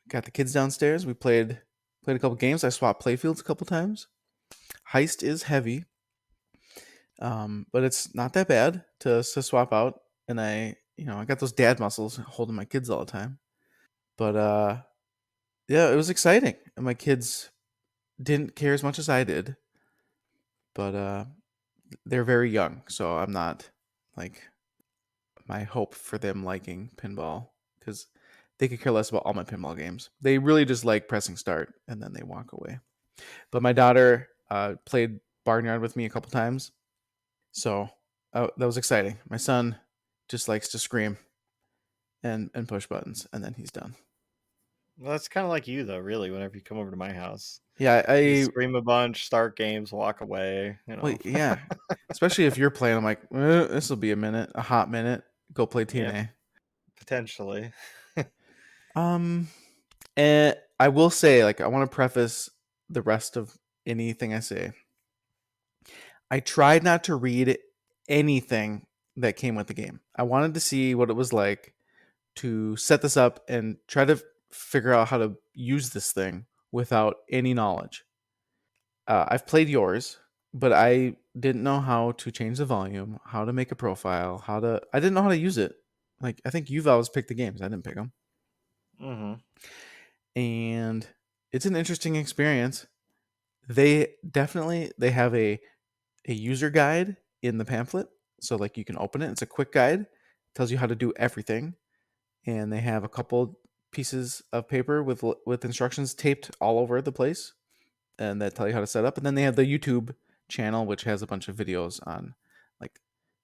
got the kids downstairs. We played a couple games. I swapped playfields a couple times. Heist is heavy, but it's not that bad to swap out. And I got those dad muscles holding my kids all the time. But yeah, it was exciting, and my kids didn't care as much as I did. But they're very young, so I'm not like my hope for them liking pinball, because they could care less about all my pinball games. They really just like pressing start and then they walk away. But my daughter played Barnyard with me a couple times, so that was exciting. My son just likes to scream and push buttons, and then he's done. Well, that's kind of like you, though, really, whenever you come over to my house. Yeah, You just scream a bunch, start games, walk away, well, yeah, especially if you're playing. I'm like, this will be a hot minute. Go play Yeah, TNA. potentially. Um, and I will say, like, I want to preface the rest of anything I say. I tried not to read anything that came with the game. I wanted to see what it was like to set this up and try to figure out how to use this thing without any knowledge. I've played yours, but I didn't know how to change the volume, how to make a profile, I didn't know how to use it. Like, I think you've always picked the games. I didn't pick them. Mm-hmm. And it's an interesting experience. They have a user guide in the pamphlet. So like you can open it. It's a quick guide. Tells you how to do everything. And they have a couple pieces of paper with instructions taped all over the place and that tell you how to set up. And then they have the YouTube channel, which has a bunch of videos on like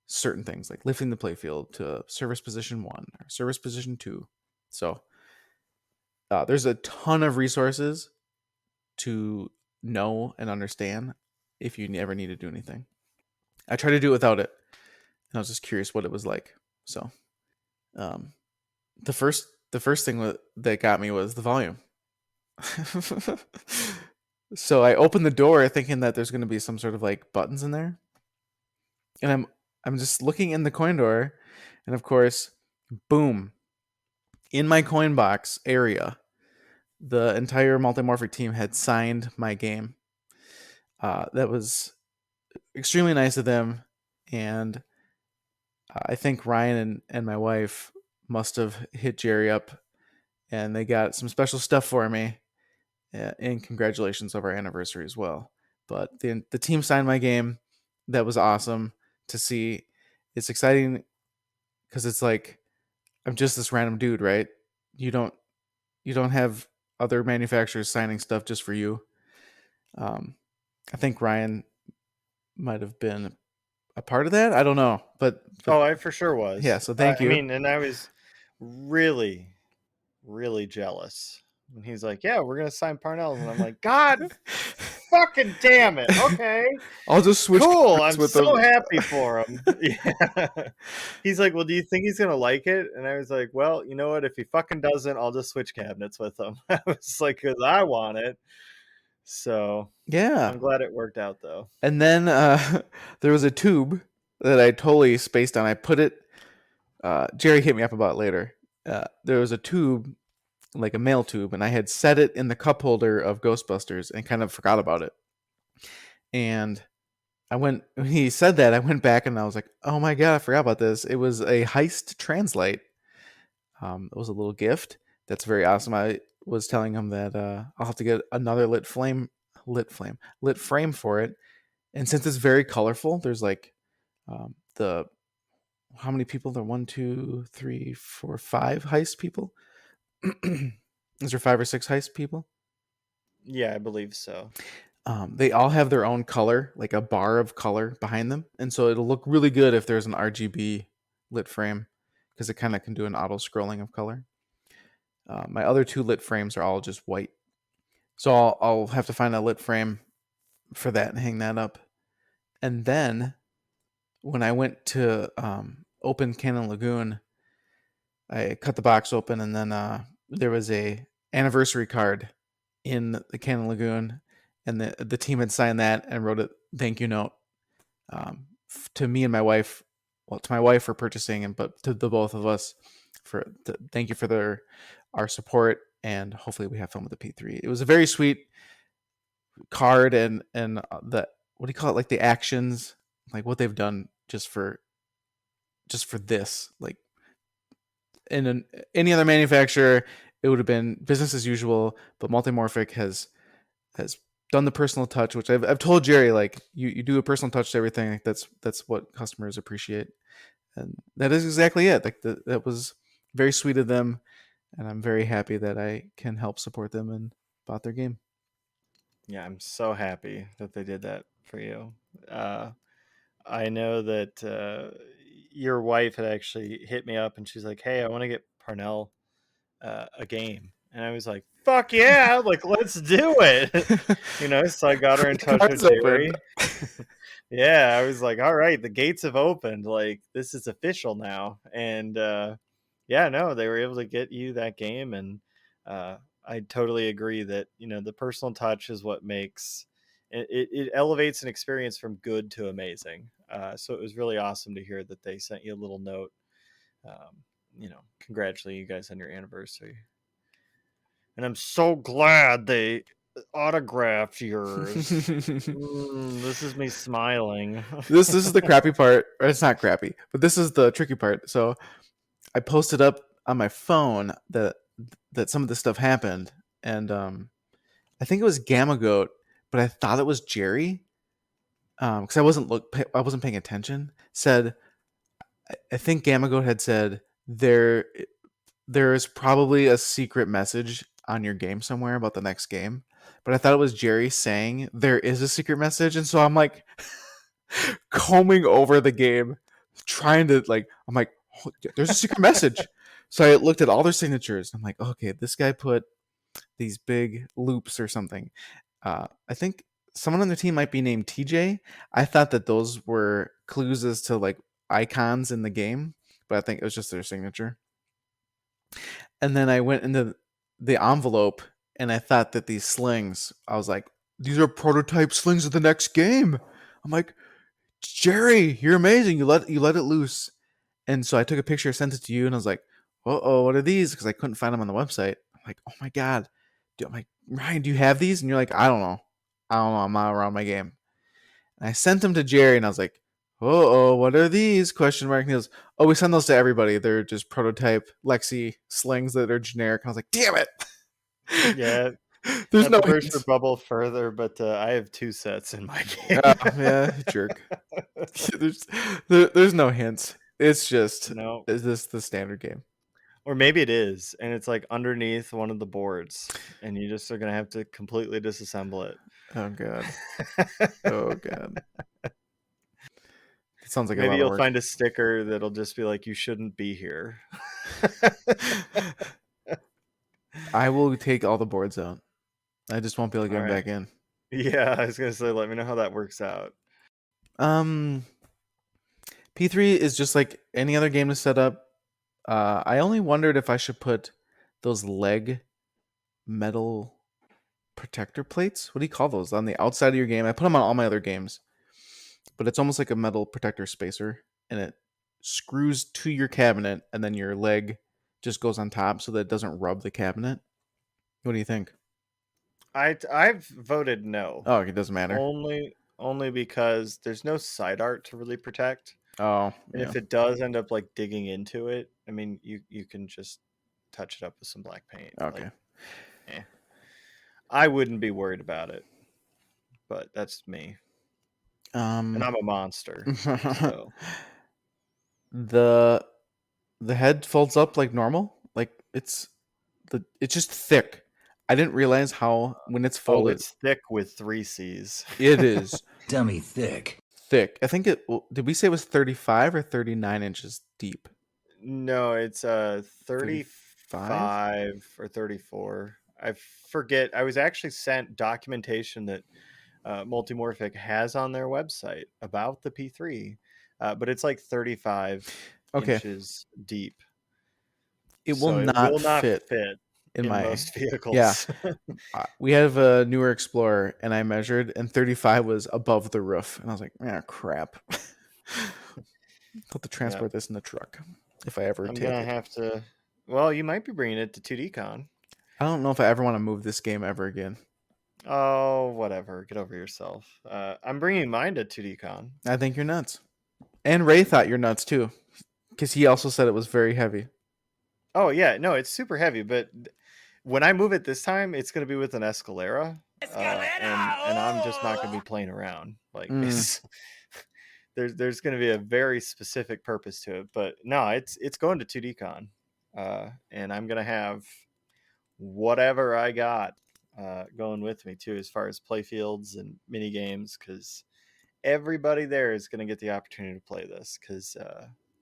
certain things, like lifting the playfield to service position 1 or service position 2. So there's a ton of resources to know and understand if you ever need to do anything. I tried to do it without it, and I was just curious what it was like. So um, the first thing that got me was the volume. So I opened the door thinking that there's going to be some sort of like buttons in there, and I'm just looking in the coin door, and of course, boom, in my coin box area, the entire multimorphic team had signed my game. That was extremely nice of them, and I think Ryan and my wife must have hit Jerry up, and they got some special stuff for me. And congratulations of our anniversary as well. But the team signed my game. That was awesome to see. It's exciting because it's like I'm just this random dude, right? You don't you don't have other manufacturers signing stuff just for you. Um, I think Ryan might have been a part of that. I don't know, but Oh, I for sure yeah. was. So thank I you. mean, and I was really, really jealous. And he's like, "Yeah, we're gonna sign Parnell's," and I'm like, "God, fucking damn it! Okay, I'll just switch cool. cabinets I'm with so them. happy for him." Yeah. He's like, "Well, do you think he's gonna like it?" And I was like, "Well, you know what? If he fucking doesn't, I'll just switch cabinets with him." I was like, "Cause I want it." So Yeah. I'm glad it worked out, though. And then there was a tube that I totally spaced on. I put it. Jerry hit me up about it later. There was a tube, like a mail tube, and I had set it in the cup holder of Ghostbusters and kind of forgot about it. And when he said that, I went back and I was like, oh my God, I forgot about this. It was a heist translate. It was a little gift. That's very awesome. I was telling him that I'll have to get another lit frame for it. And since it's very colorful, there's like the how many people there? One, two, three, four, five heist people. Is there 5 or 6 heist people? Yeah, I believe so. They all have their own color, like a bar of color behind them, and so it'll look really good if there's an RGB lit frame because it kind of can do an auto scrolling of color. My other 2 lit frames are all just white, so I'll have to find a lit frame for that and hang that up. And then when I went to open Cannon Lagoon, I cut the box open, and then there was a anniversary card in the Cannon Lagoon, and the team had signed that and wrote a thank you note to me and my wife. Well, to my wife for purchasing, and but to the both of us thank you for our support, and hopefully we have fun with the P3. It was a very sweet card, and the what do you call it? Like the actions, like what they've done just for this, like any other manufacturer, it would have been business as usual. But Multimorphic has done the personal touch, which I've told Jerry, like you do a personal touch to everything. Like that's what customers appreciate, and that is exactly it. Like that was very sweet of them, and I'm very happy that I can help support them and bought their game. Yeah, I'm so happy that they did that for you. Uh, I know that your wife had actually hit me up and she's like, "Hey, I want to get Parnell a game," and I was like, "Fuck yeah! Like, let's do it." So I got her in The touch with cards opened. Jerry. Yeah, I was like, "All right, the gates have opened. Like, this is official now." And yeah, no, they were able to get you that game, and I totally agree that the personal touch is what makes it elevates an experience from good to amazing. So it was really awesome to hear that they sent you a little note, congratulating you guys on your anniversary. and I'm so glad they autographed yours. This is me smiling. This is the crappy part. Or it's not crappy, but this is the tricky part. So I posted up on my phone that some of this stuff happened, and I think it was Gamma Goat, but I thought it was Jerry because I wasn't paying attention. Said I think Gamma Goat had said there is probably a secret message on your game somewhere about the next game, but I thought it was Jerry saying there is a secret message, and so I'm like combing over the game, trying to like I'm like oh, there's a secret message. So I looked at all their signatures. I'm like, okay, this guy put these big loops or something. I think someone on the team might be named TJ. I thought that those were clues as to like icons in the game, but I think it was just their signature. And then I went into the envelope and I thought that these slings, I was like, these are prototype slings of the next game. I'm like, Jerry, you're amazing. You let it loose. And so I took a picture, sent it to you, and I was like, oh, what are these? Because I couldn't find them on the website. I'm like, oh my God. I'm like, Ryan, do you have these? And you're like, I don't know. I don't know. I'm not around my game. And I sent them to Jerry and I was like, what are these? Question mark. And he goes, oh, we send those to everybody. They're just prototype Lexi slings that are generic. I was like, damn it. Yeah, There's not no to burst your hints. bubble further, but I have 2 sets in my game. Oh, yeah, jerk. there's no hints. It's just No. is this the standard game? Or maybe it is, and it's like underneath one of the boards, and you just are gonna have to completely disassemble it. Oh God. Oh God. It sounds like a Maybe lot of you'll work. find a sticker that'll just be like, "You shouldn't be here." I will take all the boards out. I just won't be able to get All them right. back in. Yeah, I was gonna say, let me know how that works out. Um, P3 is just like any other game to set up. I only wondered if I should put those leg metal protector plates. What do you call those on the outside of your game? I put them on all my other games, but it's almost like a metal protector spacer, and it screws to your cabinet, and then your leg just goes on top so that it doesn't rub the cabinet. What do you think? I've voted no, Oh, it doesn't matter. only because there's no side art to really protect, Oh, and yeah. if it does end up like digging into it, I mean, you can just touch it up with some black paint. Like, Okay. eh. I wouldn't be worried about it, but that's me, and Um, I'm a monster, so the the head folds up like normal. Like it's just thick. I didn't realize how when it's oh, folded, it's thick with 3 C's. it is Dummy thick. thick. I think did we say it was 35 or 39 inches deep? No, it's 35? 35 or 34. I forget. I was actually sent documentation that Multimorphic has on their website about the P3, but it's like 35 Okay. inches deep. It will So it not will not fit fit in in my most yeah. vehicles. We have a newer Explorer, and I measured, and 35 was above the roof, and I was like, "Ah, crap." I'll have to Yeah, transport this in the truck if I ever I'm take gonna it. have to. Well, you might be bringing it to 2DCon. I don't know if I ever want to move this game ever again. Oh, whatever. Get over yourself. I'm bringing mine to 2DCon. I think you're nuts. And Ray thought you're nuts too, because he also said it was very heavy. Oh yeah, no, it's super heavy, but when I move it this time, it's gonna be with an Escalera, and I'm just not gonna be playing around. Like Mm. it's there's gonna be a very specific purpose to it. But no, it's going to 2DCon, and I'm gonna have whatever I got going with me too, as far as play fields and mini games, because everybody there is gonna get the opportunity to play this. Because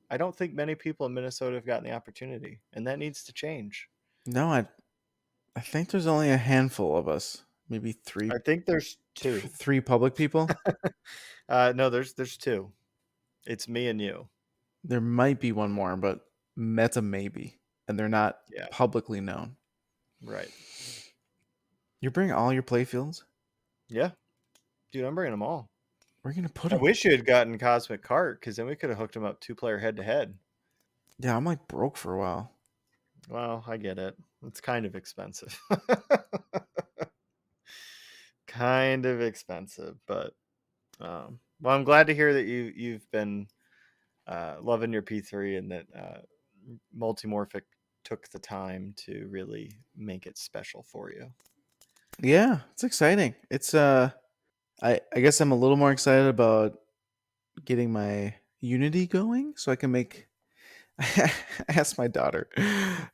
I don't think many people in Minnesota have gotten the opportunity, and that needs to change. No, I think there's only a handful of us, maybe I think there's 2. three public people. No, there's 2. It's me and you. There might be one more, but that's a maybe, and they're not Yeah, publicly known. right. You're bringing all your playfields? Yeah, dude, I'm bringing them all. Where are you gonna put I them? wish you had gotten Cosmic Cart, because then we could have hooked them up 2-player head to head. Yeah, I'm like broke for a while. Well, I get it. It's kind of expensive. Kind of expensive, but well, I'm glad to hear that you've been loving your P3 and that Multimorphic took the time to really make it special for you. Yeah, it's exciting. It's I guess I'm a little more excited about getting my Unity going so I can make I asked my daughter.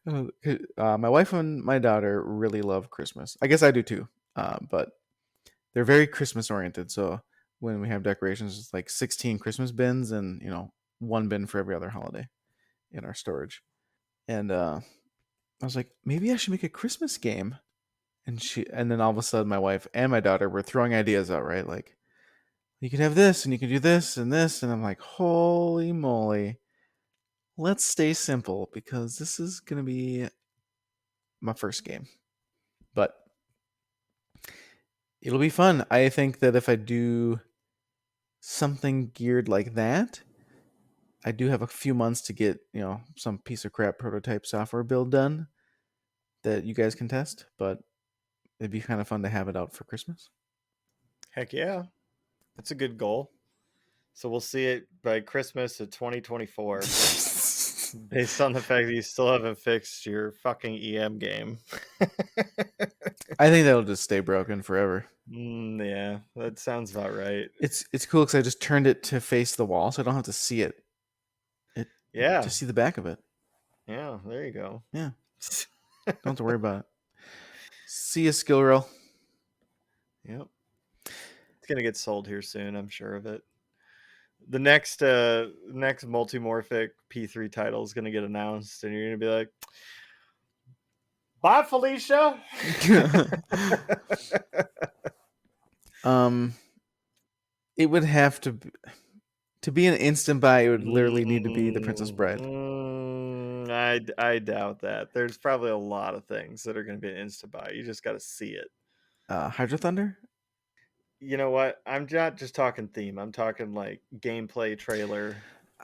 My wife and my daughter really love Christmas. I guess I do too. But they're very Christmas oriented. So when we have decorations, it's like 16 Christmas bins and, one bin for every other holiday in our storage. And I was like, maybe I should make a Christmas game. And then all of a sudden, my wife and my daughter were throwing ideas out, right? Like, you could have this and you could do this and this. And I'm like, holy moly. Let's stay simple because this is going to be my first game. But it'll be fun. I think that if I do something geared like that, I do have a few months to get, some piece of crap prototype software build done that you guys can test, but it'd be kind of fun to have it out for Christmas. Heck yeah, that's a good goal. So we'll see it by Christmas of 2024, based on the fact that you still haven't fixed your fucking EM game. I think that'll just stay broken forever. Yeah, that sounds about right. It's cool because I just turned it to face the wall, so I don't have to see it. It Yeah, just see the back of it. yeah, there you go. Yeah, don't have to worry about it. See a skill roll. Yep, it's gonna get sold here soon. I'm sure of it. The next multimorphic P3 title is gonna get announced, and you're gonna be like, "Bye, Felicia." um, it would have to be an instant buy. It would literally need to be the Princess Bride. I doubt that. There's probably a lot of things that are going to be an instant buy. You just got to see it. Hydro Thunder. You know what? I'm not just talking theme. I'm talking like gameplay trailer.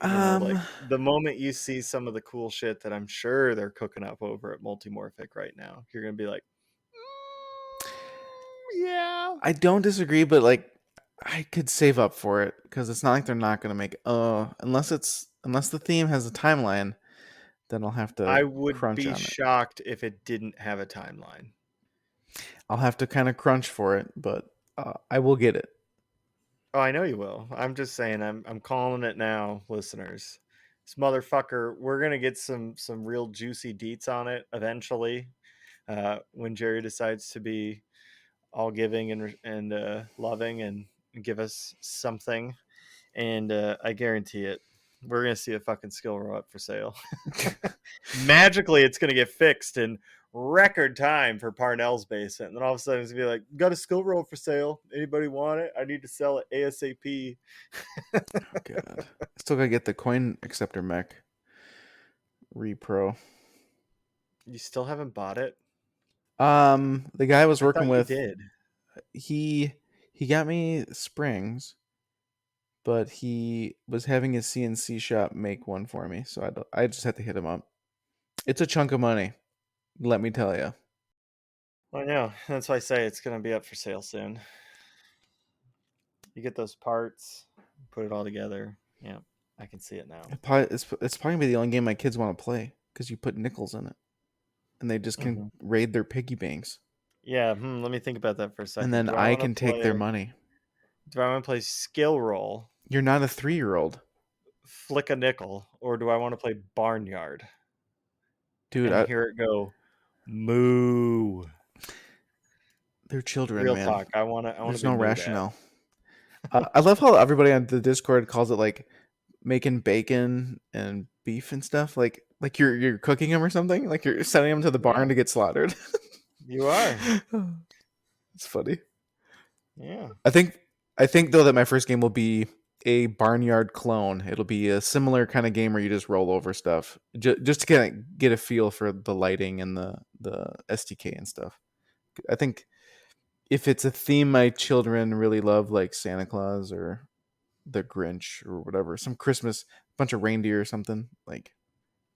Like Um, the moment you see some of the cool shit that I'm sure they're cooking up over at Multimorphic right now, you're going to be like, yeah. I don't disagree, but like I could save up for it because it's not like they're not gonna make. Unless the theme has a timeline, then I'll have to I would crunch be on it. shocked if it didn't have a timeline. I'll have to kind of crunch for it, but I will get it. Oh, I know you will. I'm just saying. I'm calling it now, listeners. This motherfucker. We're gonna get some real juicy deets on it eventually. When Jerry decides to be all giving and loving and give us something, and I guarantee it, we're gonna see a fucking skill row up for sale. Magically, it's gonna get fixed in record time for Parnell's basement. And then all of a sudden, it's gonna be like, got a skill roll for sale. Anybody want it? I need to sell it ASAP. Oh god, I still gotta get the coin acceptor mech repro. You still haven't bought it? The guy I was I working thought you with, did. he he got me springs, but he was having his CNC shop make one for me, so I just had to hit him up. It's a chunk of money, let me tell you. I know. That's why I say it's going to be up for sale soon. You get those parts, put it all together. Yeah, I can see it now. It's probably gonna be the only game my kids want to play because you put nickels in it, and they just can Hmm. raid their piggy banks, Yeah, let me think about that for a and second. then I can take their money. Do I want to play skill roll, You're not a 3-year-old, flick a nickel, or do I want to play barnyard dude. and hear it go moo? They're children, Real man. talk. I want to There's be no moo dad. rationale. I love how everybody on the Discord calls it like making bacon and beef and stuff. Like you're cooking them or something. Like you're sending them to the barn Yeah, to get slaughtered. you are. It's funny. Yeah. I think though that my first game will be a barnyard clone. It'll be a similar kind of game where you just roll over stuff, just to kind of get a feel for the lighting and the SDK and stuff. I think if it's a theme my children really love, like Santa Claus or the Grinch or whatever, some Christmas bunch of reindeer or something, like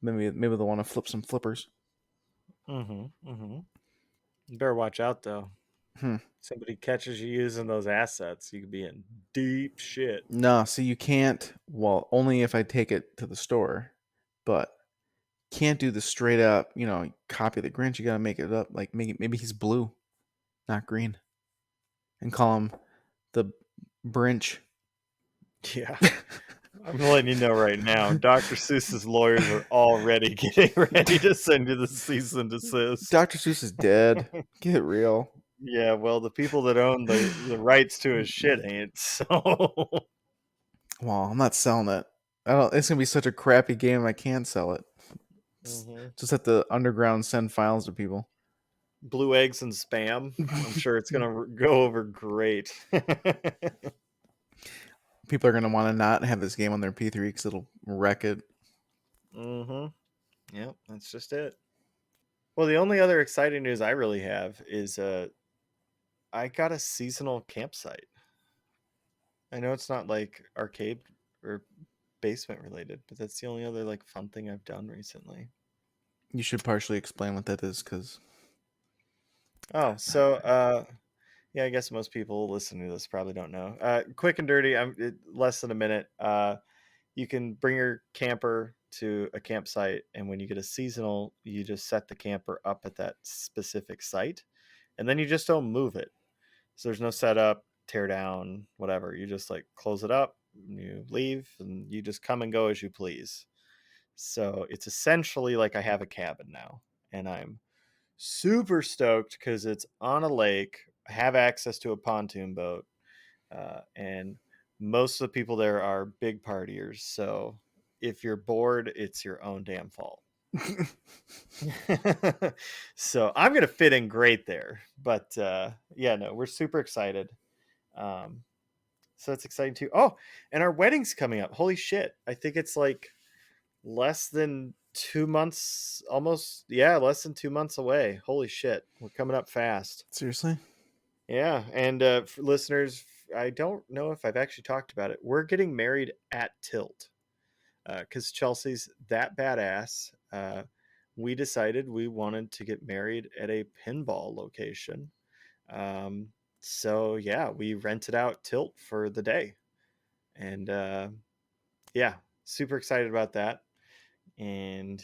maybe they'll want to flip some flippers. You better watch out though. Hmm. Somebody catches you using those assets, you could be in deep shit. No, so you can't. Well, only if I take it to the store, but can't do the straight up. Copy the Grinch. You gotta make it up. Like maybe he's blue, not green, and call him the Brinch. Yeah. I'm letting you know right now, Dr. Seuss's lawyers are already getting ready to send you the cease and desist. Dr. Seuss is dead. Get real. Yeah, well, the people that own the rights to his shit ain't, so. Well, I'm not selling it. I don't. It's gonna be such a crappy game. I can't sell it. Just have to underground send files to people. Blue eggs and spam. I'm sure it's going to go over great. People are gonna want to not have this game on their P3 because it'll wreck it. Yep, that's just it. Well, the only other exciting news I really have is I got a seasonal campsite. I know it's not like arcade or basement related, but that's the only other like fun thing I've done recently. You should partially explain what that is, because Oh, so yeah, I guess most people listening to this probably don't know. Quick and dirty. Less than a minute. You can bring your camper to a campsite, and when you get a seasonal, you just set the camper up at that specific site, and then you just don't move it. So there's no setup, tear down, whatever. You just like close it up, you leave, and you just come and go as you please. So it's essentially like I have a cabin now, and I'm super stoked because it's on a lake. I have access to a pontoon boat, and most of the people there are big partiers. So if you're bored, it's your own damn fault. So I'm gonna fit in great there. But yeah, no, we're super excited. So it's exciting too. Oh, and our wedding's coming up. Holy shit! I think it's like less than 2 months, almost. Yeah, less than 2 months away. Holy shit, we're coming up fast. seriously, Yeah, and for listeners, I don't know if I've actually talked about it. We're getting married at Tilt because Chelsea's that badass. We decided we wanted to get married at a pinball location. Um, so yeah, we rented out Tilt for the day, and yeah, super excited about that. And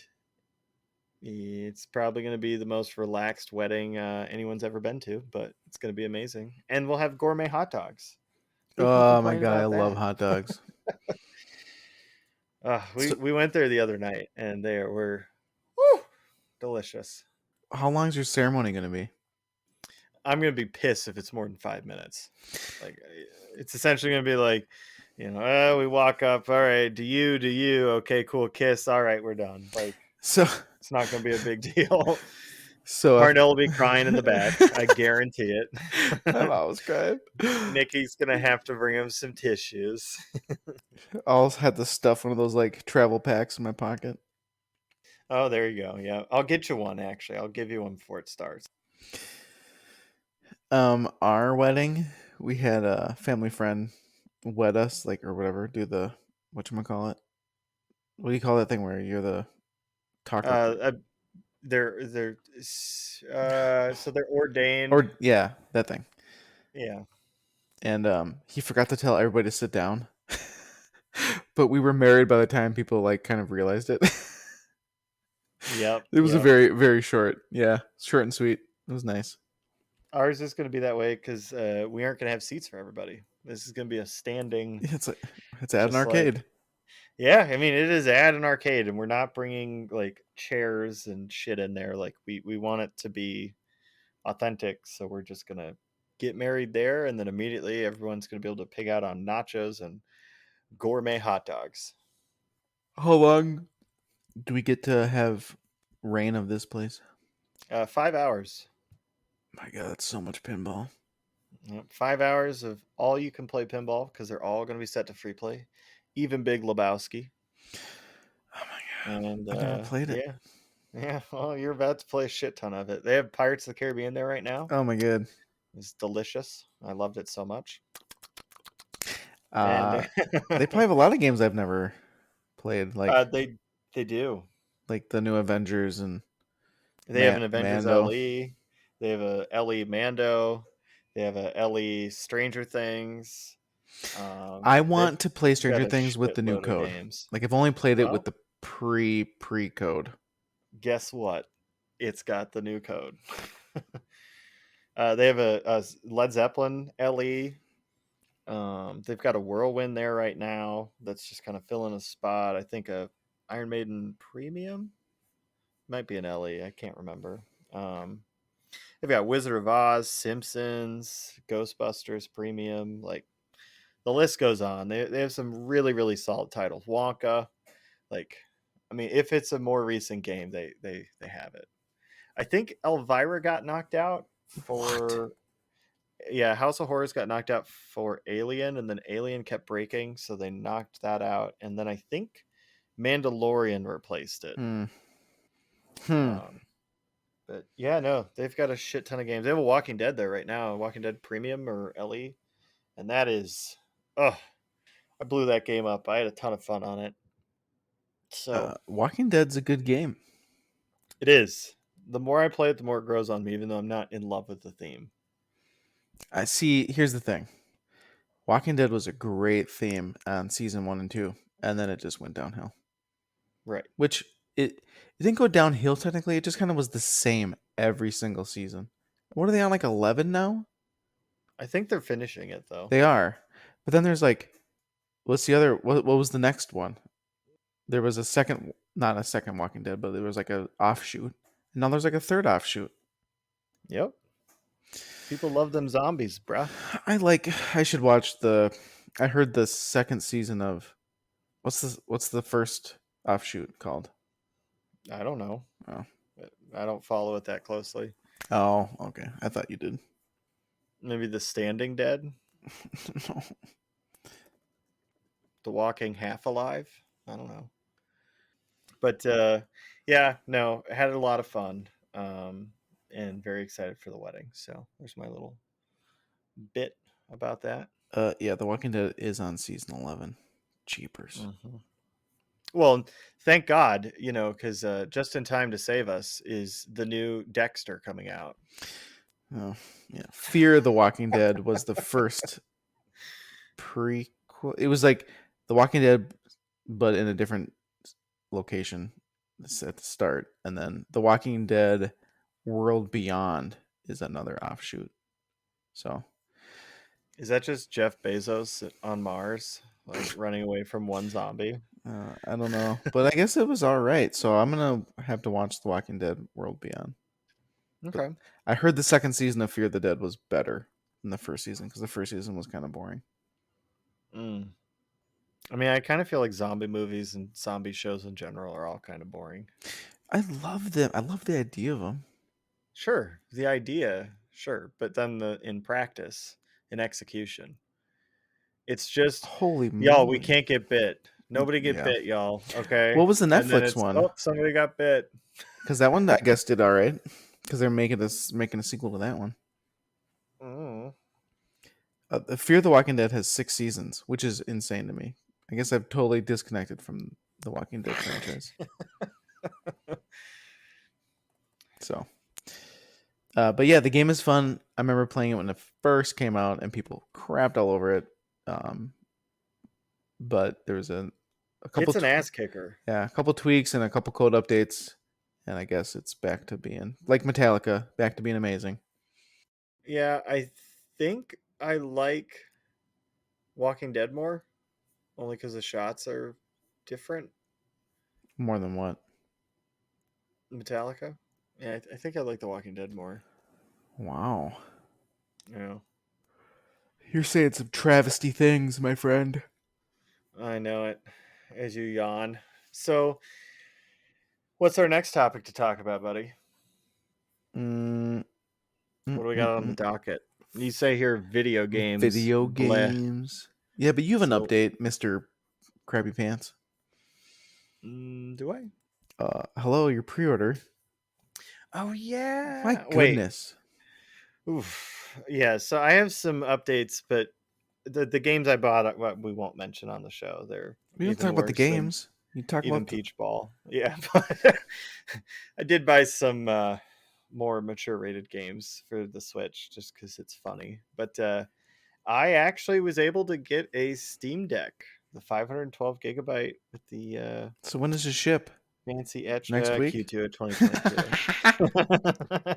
it's probably going to be the most relaxed wedding anyone's ever been to, but it's going to be amazing. And we'll have gourmet hot dogs. Who can oh my complain god, I about love that? hot dogs. We So, we went there the other night, and they were whew, delicious. how long is your ceremony gonna be? I'm gonna be pissed if it's more than 5 minutes. Like it's essentially gonna be like, we walk up. All right, do you? Okay, cool. Kiss. All right, we're done. Like So, it's not gonna be a big deal. so Parnell will be crying in the back. I guarantee I'm it. always crying. Nikki's gonna have to bring him some tissues. I'll have to stuff one of those like travel packs in my pocket. Oh, there you go. Yeah, I'll get you one. Actually, I'll give you one before it starts. Our wedding, we had a family friend wed us, like, or whatever. Do the whatchamacallit? What do you call that thing where you're the talker? Uh, they're so they're ordained. Or yeah, that thing. Yeah. And he forgot to tell everybody to sit down. But we were married by the time people like kind of realized it. Yep. It was a Yep. very very short, yeah, short and sweet. It was nice. Ours is going to be that way because we aren't going to have seats for everybody. This is going to be a standing, It's like it's at an just like, arcade. yeah. I mean, it is at an arcade, and we're not bringing like chairs and shit in there. Like we want it to be authentic, so we're just gonna get married there, and then immediately everyone's gonna be able to pig out on nachos and gourmet hot dogs. How long do we get to have reign of this place? 5 hours. My god, that's so much pinball. Yep, 5 hours of all you can play pinball because they're all going to be set to free play, even Big Lebowski. Oh my god. And I've never played it. yeah, yeah. Well, you're about to play a shit ton of it. They have Pirates of the Caribbean there right now. Oh my god. It's delicious. I loved it so much. Uh And they probably have a lot of games I've never played, like they do. like the new Avengers and They have an Avengers Mando. LE. They have a LE Mando. They have a LE Stranger Things. I They've want to play got Stranger a Things with the new shitload of code. games. Like I've only played it with Well, the pre code. guess what? It's got the new code. They have a Led Zeppelin LE. They've got a Whirlwind there right now that's just kind of filling a spot. I think a Iron Maiden Premium might be an LE. I can't remember. They've got Wizard of Oz, Simpsons, Ghostbusters Premium. Like the list goes on. They have some really really solid titles. Wonka. Like, I mean, if it's a more recent game, they have it. I think Elvira got knocked out What? for yeah, House of Horrors got knocked out for Alien, and then Alien kept breaking, so they knocked that out. And then I think Mandalorian replaced it. Hmm. Hmm. Um, but yeah, no, they've got a shit ton of games. They have a Walking Dead there right now, Walking Dead Premium or LE, and that is, oh, I blew that game up. I had a ton of fun on it. So Walking Dead's a good game. it is. The more I play it, the more it grows on me, even though I'm not in love with the theme. I see. Here's the thing. Walking Dead was a great theme on season 1 and 2, and then it just went downhill. Right. Which it didn't go downhill technically. It just kind of was the same every single season. What are they on, like 11 now? I think they're finishing it though. They are. But then there's like, what's the other? What was the next one? There was a second, not a second Walking Dead, but there was like a offshoot. And now there's like a third offshoot. Yep. People love them zombies, bruh. I should watch the. I heard the second season of what's the first offshoot called? I don't know. Oh. I don't follow it that closely. Oh, okay. I thought you did. Maybe The Standing Dead, No. The Walking Half Alive. I don't know. But yeah, no, I had a lot of fun. And very excited for the wedding. So there's my little bit about that. Yeah, The Walking Dead is on season 11. Cheapers. Mhm. Well, thank God, because Just in Time to Save Us is the new Dexter coming out. Oh, yeah. Fear of the Walking Dead was the first prequel. It was like The Walking Dead, but in a different location at the start, and then The Walking Dead World Beyond is another offshoot. So Is that just Jeff Bezos on Mars, like running away from one zombie? I don't know, but I guess it was all right. So I'm gonna have to watch The Walking Dead World Beyond. But Okay. I heard the second season of Fear the Dead was better than the first season because the first season was kind of boring. Mm. I mean, I kind of feel like zombie movies and zombie shows in general are all kind of boring. I love them. I love the idea of them. Sure, the idea, sure, but then in practice, in execution, it's just, Holy y'all, we moly! can't get bit. Nobody get Yeah. bit, y'all. Okay, What was the and then Netflix it's, one? oh, somebody got bit. Because that one I guess did all right. Because they're making a sequel to that one. Mm. Fear the Walking Dead has 6 seasons, which is insane to me. I guess I've totally disconnected from the Walking Dead franchise. So, but yeah, the game is fun. I remember playing it when it first came out, and people crapped all over it. Um, but there was a couple, It's an ass kicker. yeah, a couple tweaks and a couple code updates, and I guess it's back to being like Metallica, back to being amazing. Yeah, I think I like Walking Dead more, only because the shots are different. More than what? Metallica. Yeah, I think I like The Walking Dead more. Wow, Yeah, you're saying some travesty things, my friend. I know it. As you yawn. So, what's our next topic to talk about, buddy? Mm, What do we got on the mm. docket? You say here video games, Video bleh. games. Yeah, but you have an So, update, Mister Krabby Pants. do I? Hello, your pre-order. Oh My yeah. Wait. goodness, Oof. Yeah. So I have some updates, but the games I bought, we won't mention on the show. They're we don't talk even about the worse than games. You talk even about the Peach Ball. Yeah, but I did buy some more mature rated games for the Switch just because it's funny. But I actually was able to get a Steam Deck, the 512 gigabyte with the So when does it ship? fancy etch Next week? Q2 of 2022.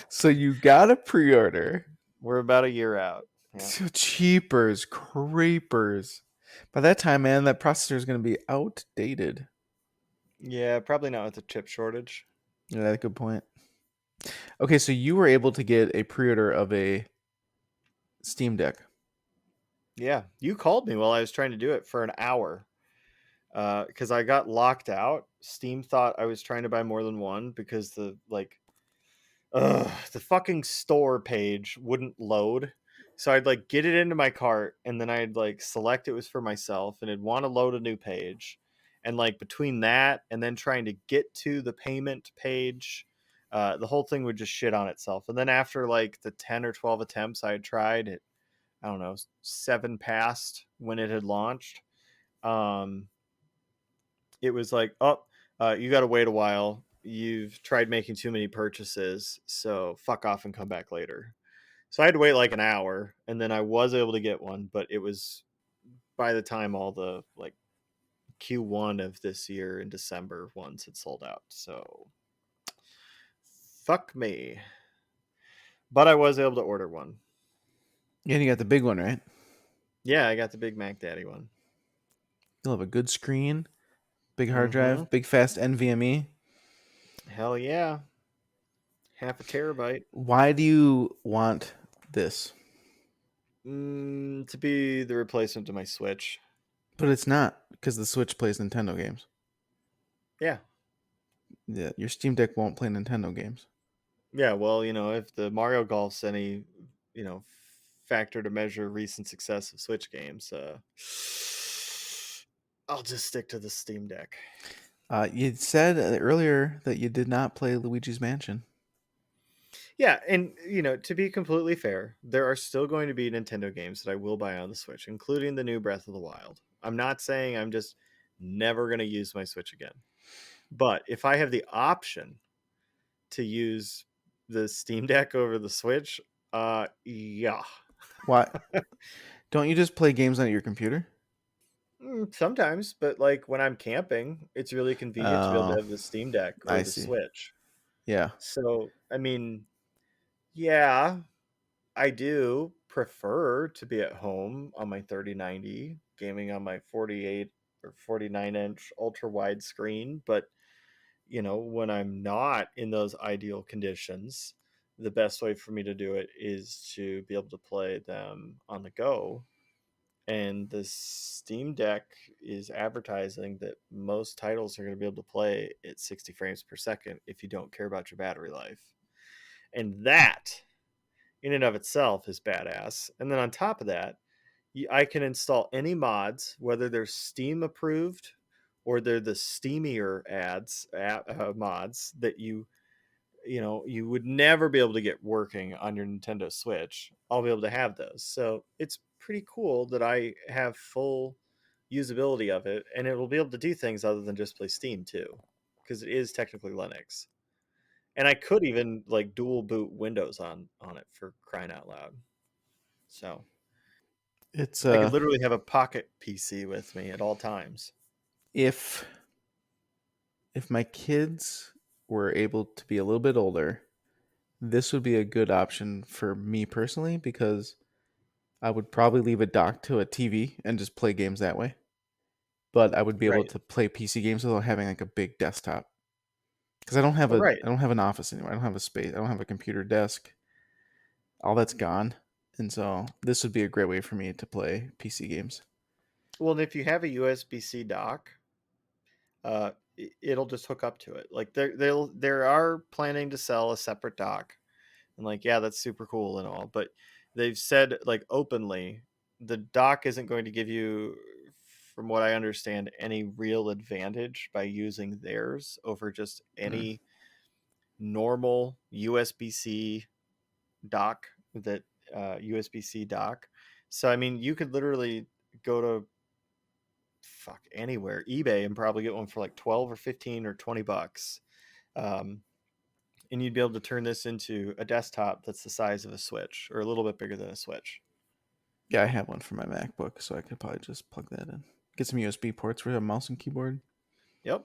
So you got a pre-order. We're about a year out. Yeah. So cheapers, creepers. By that time, man, that processor is going to be outdated. Yeah, probably not with the chip shortage. Yeah, that's a good point. Okay, so you were able to get a pre-order of a Steam Deck. Yeah, you called me while I was trying to do it for an hour because I got locked out. Steam thought I was trying to buy more than one because the fucking store page wouldn't load. So I'd like get it into my cart and then I'd like select it was for myself and it'd want to load a new page. And like between that and then trying to get to the payment page, the whole thing would just shit on itself. And then after like the 10 or 12 attempts I had tried, it, I don't know, 7 passed when it had launched. Um, it was like, oh, you got to wait a while. You've tried making too many purchases, so fuck off and come back later. So I had to wait like an hour, and then I was able to get one, but it was by the time all the like Q1 of this year in December ones had sold out. So fuck me. But I was able to order one. Yeah, you got the big one, right? Yeah, I got the Big Mac Daddy one. You'll have a good screen, big hard Mm-hmm. drive, big fast NVMe. Hell yeah. Half a terabyte. Why do you want this? To be the replacement to my Switch. But it's not because the Switch plays Nintendo games. Yeah. Yeah, your Steam Deck won't play Nintendo games. Yeah, well, if the Mario Golf's any, factor to measure recent success of Switch games, I'll just stick to the Steam Deck. You said earlier that you did not play Luigi's Mansion. Yeah, and to be completely fair, there are still going to be Nintendo games that I will buy on the Switch, including the new Breath of the Wild. I'm not saying I'm just never going to use my Switch again. But if I have the option to use the Steam Deck over the Switch, yeah. Why don't you just play games on your computer? Sometimes, but like when I'm camping, it's really convenient to be able to Oh, have the Steam Deck or I the see. Switch. Yeah. So, I mean, yeah, I do prefer to be at home on my 3090, gaming on my 48 or 49-inch ultra wide screen. But, when I'm not in those ideal conditions, the best way for me to do it is to be able to play them on the go. And the Steam Deck is advertising that most titles are going to be able to play at 60 frames per second if you don't care about your battery life. And that, in and of itself, is badass. And then on top of that, I can install any mods, whether they're Steam approved or they're the steamier mods that you would never be able to get working on your Nintendo Switch. I'll be able to have those. So it's pretty cool that I have full usability of it, and it will be able to do things other than just play Steam too, because it is technically Linux. And I could even like dual boot Windows on it for crying out loud. So It's I could literally have a pocket PC with me at all times. if my kids were able to be a little bit older, this would be a good option for me personally because I would probably leave it docked to a TV and just play games that way. But I would be able Right. to play PC games without having like a big desktop. Because Right. I don't have an office anymore. I don't have a space. I don't have a computer desk. All that's gone. And so this would be a great way for me to play PC games. Well, and if you have a USB-C dock, it'll just hook up to it. Like there are planning to sell a separate dock, and like yeah, that's super cool and all, but they've said like openly the dock isn't going to give you, from what I understand, any real advantage by using theirs over just Mm. any normal USB-C dock that USB-C dock. So I mean, you could literally go to fuck anywhere, eBay, and probably get one for like 12 or 15 or $20. Um, and you'd be able to turn this into a desktop that's the size of a Switch or a little bit bigger than a Switch. Yeah, I have one for my MacBook, so I could probably just plug that in. Get some USB ports for a mouse and keyboard. Yep.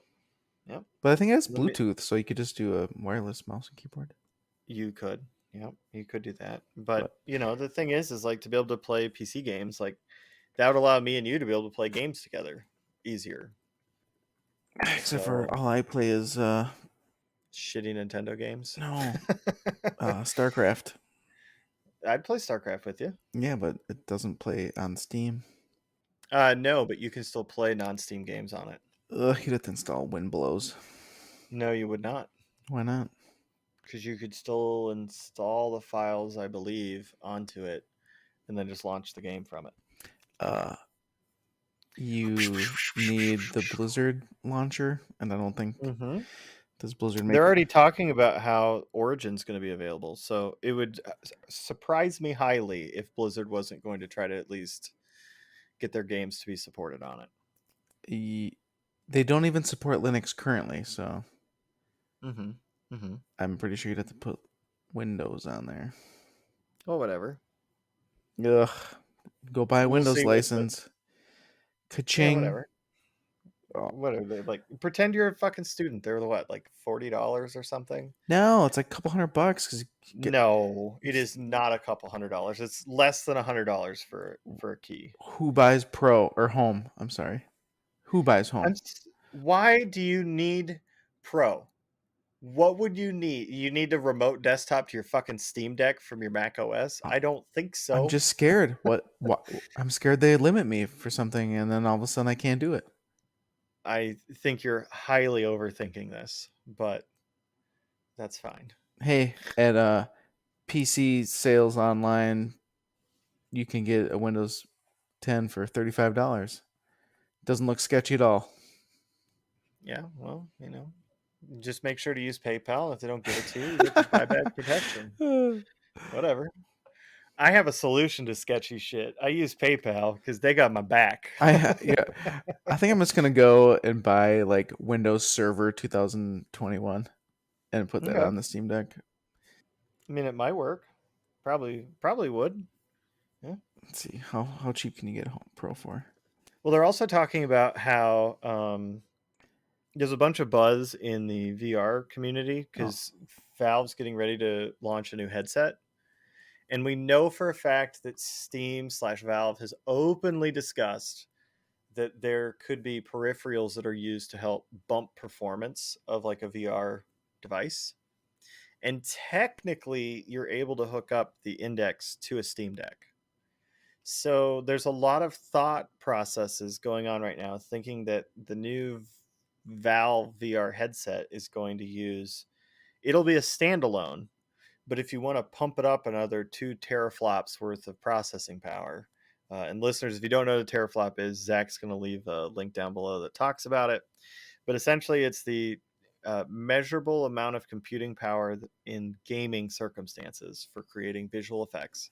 Yep. But I think it has Let me, Bluetooth, so you could just do a wireless mouse and keyboard. you could. Yep. You could do that. But, But the thing is like to be able to play PC games, like that would allow me and you to be able to play games together easier. except for So, all I play is shitty Nintendo games. no StarCraft. I'd play StarCraft with you. Yeah, but it doesn't play on Steam. No, but you can still play non-Steam games on it. Ugh, you'd have to install Windblows. No, you would not, Why not? because you could still install the files, I believe, onto it, and then just launch the game from it. Uh, you need the Blizzard launcher, and I don't think Mm-hmm. does Blizzard make They're it. already talking about how Origin's going to be available, so it would surprise me highly if Blizzard wasn't going to try to at least get their games to be supported on it. They don't even support Linux currently, so Mm-hmm. Mm-hmm. I'm pretty sure you'd have to put Windows on there. Well, whatever. Ugh, go buy a We'll Windows see what license. yeah, Ka-ching. whatever. Oh. What are they like? Pretend you're a fucking student. They're what, like $40 or something? No, it's like a couple $100 because you get. No, it is not a couple $100. It's less than $100 for a key. Who buys Pro or Home? I'm sorry. Who buys Home? Why do you need Pro? What would you need? You need a remote desktop to your fucking Steam Deck from your Mac OS? I don't think I'm so. just scared. What? I'm scared they limit me for something, and then all of a sudden I can't do it. I think you're highly overthinking this, but that's fine. Hey, at PC sales online, you can get a Windows 10 for $35. Doesn't look sketchy at all. Yeah, well, just make sure to use PayPal. If they don't give it to you, you get the buyback protection. Whatever. I have a solution to sketchy shit. I use PayPal because they got my back. Yeah. I think I'm just gonna go and buy like Windows Server 2021 and put that Okay. on the Steam Deck. I mean, it might work. Probably would. Yeah. Let's see how cheap can you get a Home Pro for? Well, they're also talking about how there's a bunch of buzz in the VR community Oh, because Valve's getting ready to launch a new headset. And we know for a fact that Steam/Valve has openly discussed that there could be peripherals that are used to help bump performance of like a VR device. And technically, you're able to hook up the index to a Steam Deck. So there's a lot of thought processes going on right now, thinking that the new Valve VR headset is going to use, it'll be a standalone, but if you want to pump it up another 2 teraflops worth of processing power, and listeners, if you don't know what a teraflop is, Zach's going to leave a link down below that talks about it. But essentially, it's the measurable amount of computing power in gaming circumstances for creating visual effects.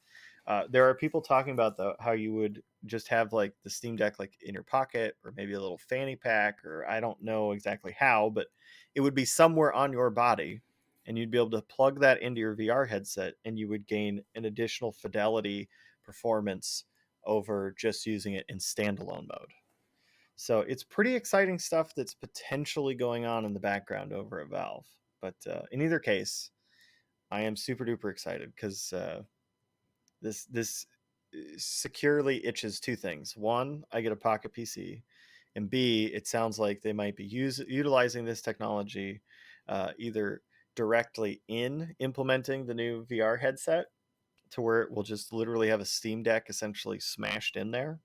There are people talking about how you would just have like the Steam Deck like in your pocket or maybe a little fanny pack, or I don't know exactly how, but it would be somewhere on your body, and you'd be able to plug that into your VR headset, and you would gain an additional fidelity performance over just using it in standalone mode. So it's pretty exciting stuff that's potentially going on in the background over at Valve. But in either case, I am super duper excited because this securely itches two things. One, I get a pocket PC, and B, it sounds like they might be utilizing this technology either directly in implementing the new VR headset to where it will just literally have a Steam Deck essentially smashed in there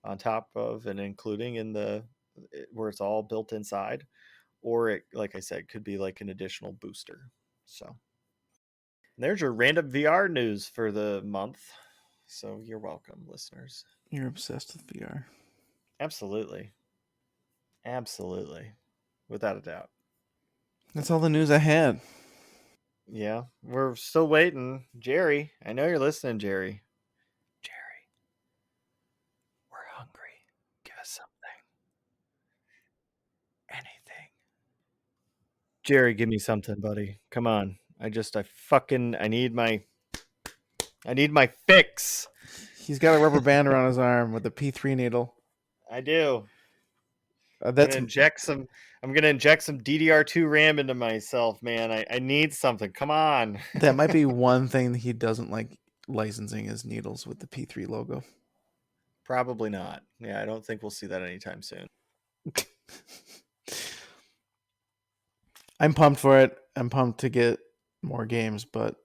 on top of and including in the where it's all built inside, or it, like I said, could be like an additional booster. So there's your random VR news for the month. So you're welcome, listeners. you're obsessed with VR. Absolutely. Absolutely. Without a doubt. That's all the news I had. Yeah. We're still waiting. Jerry, I know you're listening, Jerry. Jerry, we're hungry. Give us something. Jerry, give me something, buddy. Come on. I need my fix. He's got a rubber band around his arm with a P3 needle. I do. That's I'm gonna inject some DDR2 RAM into myself, man. I need something. Come on. that might be one thing that he doesn't like licensing his needles with the P3 logo. Probably not. Yeah, I don't think we'll see that anytime soon. I'm pumped for it. I'm pumped to get more games, but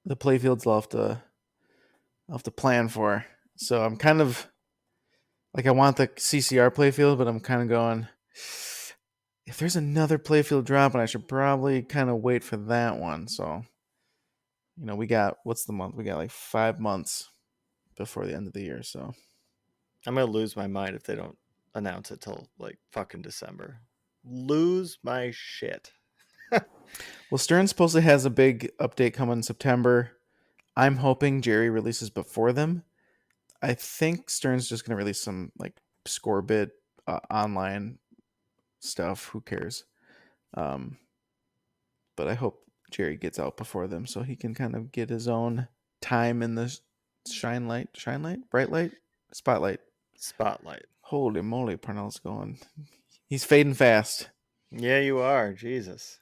the playfields I'll have to plan for. So I'm kind of like I want the CCR playfield, but I'm kind of going if there's another playfield dropping, I should probably kind of wait for that one. So we got what's the month? We got like 5 months before the end of the year. So I'm gonna lose my mind if they don't announce it till like fucking December. Lose my shit. well, Stern supposedly has a big update coming in September. I'm hoping Jerry releases before them. I think Stern's just going to release some like score bit online stuff. Who cares? Um, but I hope Jerry gets out before them so he can kind of get his own time in the shine light, bright light, spotlight. Spotlight. Holy moly, Parnell's going. He's fading fast. Yeah, you are. Jesus.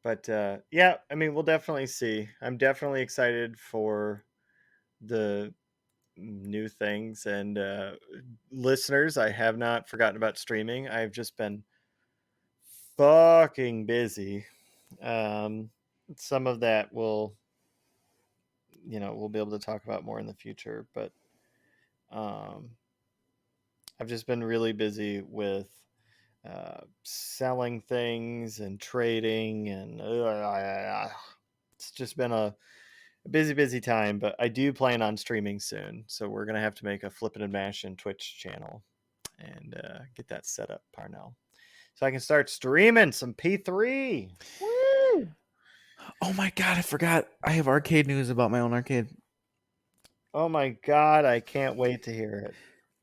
But yeah, I mean, we'll definitely see. I'm definitely excited for the new things. And listeners, I have not forgotten about streaming. I've just been fucking busy. Um, some of that we'll be able to talk about more in the future. But um, I've just been really busy with selling things and trading, and it's just been a busy time. But I do plan on streaming soon, so we're gonna have to make a Flippin and Mashing Twitch channel and get that set up, Parnell, so I can start streaming some P3. Woo! Oh my god, I forgot. I have arcade news about my own arcade. Oh my god, I can't wait to hear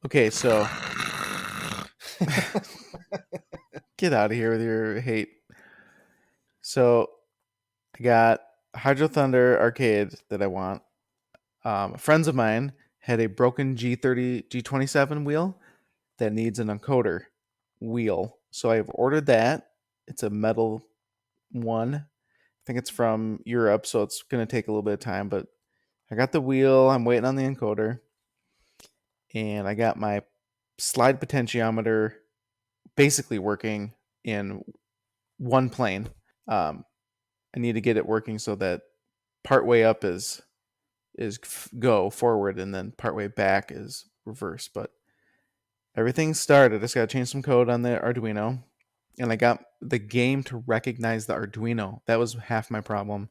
Okay, so it. get out of here with your hate. So I got Hydro Thunder arcade that I want. Friends of mine had a broken G27 wheel that needs an encoder wheel. So I've ordered that. It's a metal one. I think it's from Europe, so it's going to take a little bit of time, but I got the wheel. I'm waiting on the encoder. And I got my slide potentiometer basically working in one plane. I need to get it working so that part way up is go forward and then part way back is reverse. But everything's started. I just got to change some code on the Arduino, and I got the game to recognize the Arduino. That was half my problem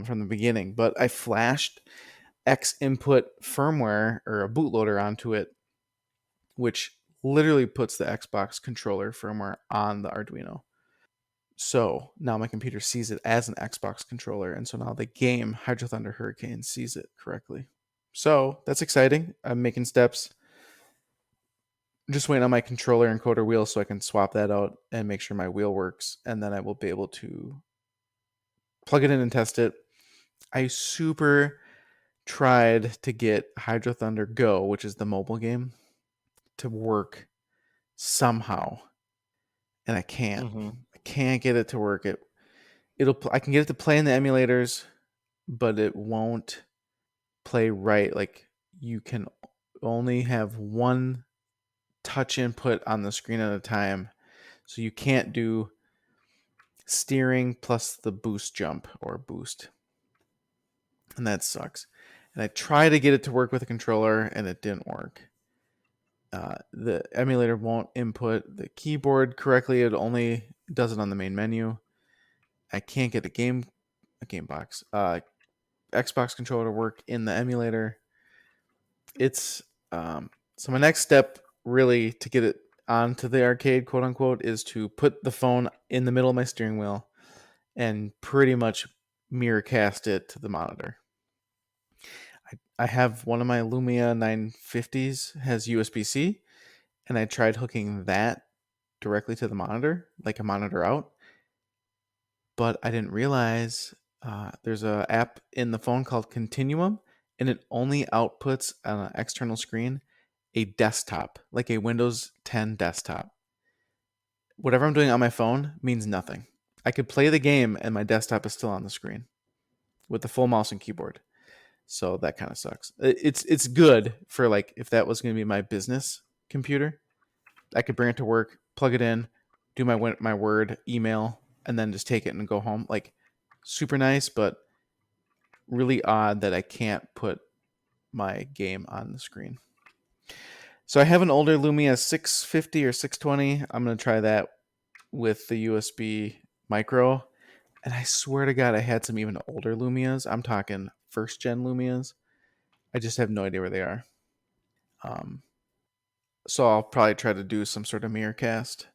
from the beginning. But I flashed X input firmware or a bootloader onto it, which literally puts the Xbox controller firmware on the Arduino. So now my computer sees it as an Xbox controller, and so now the game Hydro Thunder Hurricane sees it correctly. So that's exciting. I'm making steps. I'm just waiting on my controller encoder wheel so I can swap that out and make sure my wheel works, and then I will be able to plug it in and test it. I super tried to get Hydro Thunder Go, which is the mobile game, to work somehow, and I can't. Mm-hmm. I can't get it to work. I can get it to play in the emulators, but it won't play right. Like you can only have one touch input on the screen at a time, so you can't do steering plus the boost jump or boost, and that sucks. And I tried to get it to work with a controller, and it didn't work. The emulator won't input the keyboard correctly. It only does it on the main menu. I can't get a game box Xbox controller to work in the emulator. It's so my next step really to get it onto the arcade, quote unquote, is to put the phone in the middle of my steering wheel and pretty much mirror cast it to the monitor. I have one of my Lumia 950s has USB-C, and I tried hooking that directly to the monitor, like a monitor out. But I didn't realize there's a app in the phone called Continuum, and it only outputs on an external screen a desktop, like a Windows 10 desktop. Whatever I'm doing on my phone means nothing. I could play the game and my desktop is still on the screen with the full mouse and keyboard. So that kind of sucks. It's good for like if that was going to be my business computer, I could bring it to work, plug it in, do my Word, email, and then just take it and go home. Like super nice, but really odd that I can't put my game on the screen. So I have an older Lumia 650 or 620. I'm going to try that with the USB micro. And I swear to God, I had some even older Lumias. I'm talking first gen Lumias. I just have no idea where they are. Um, so I'll probably try to do some sort of mirror cast.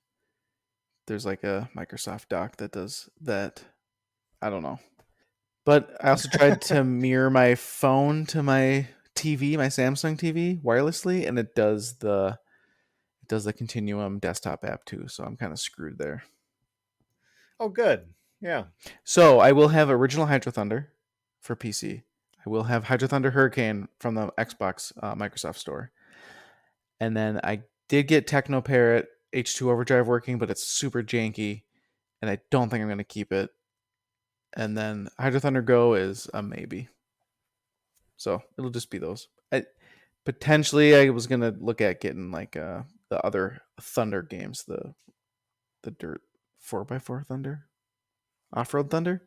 There's like a Microsoft dock that does that. I don't know. But I also tried to mirror my phone to my TV, my Samsung TV, wirelessly, and it does the Continuum desktop app too. So I'm kind of screwed there. Oh, good. Yeah. So I will have original Hydro Thunder for PC. I will have Hydro Thunder Hurricane from the Xbox Microsoft Store, and then I did get Techno Parrot H2 Overdrive working, but it's super janky, and I don't think I'm going to keep it. And then Hydro Thunder Go is a maybe. So it'll just be those. Potentially, I was gonna look at getting like the other Thunder games, the Dirt 4x4 Thunder, Off Road Thunder,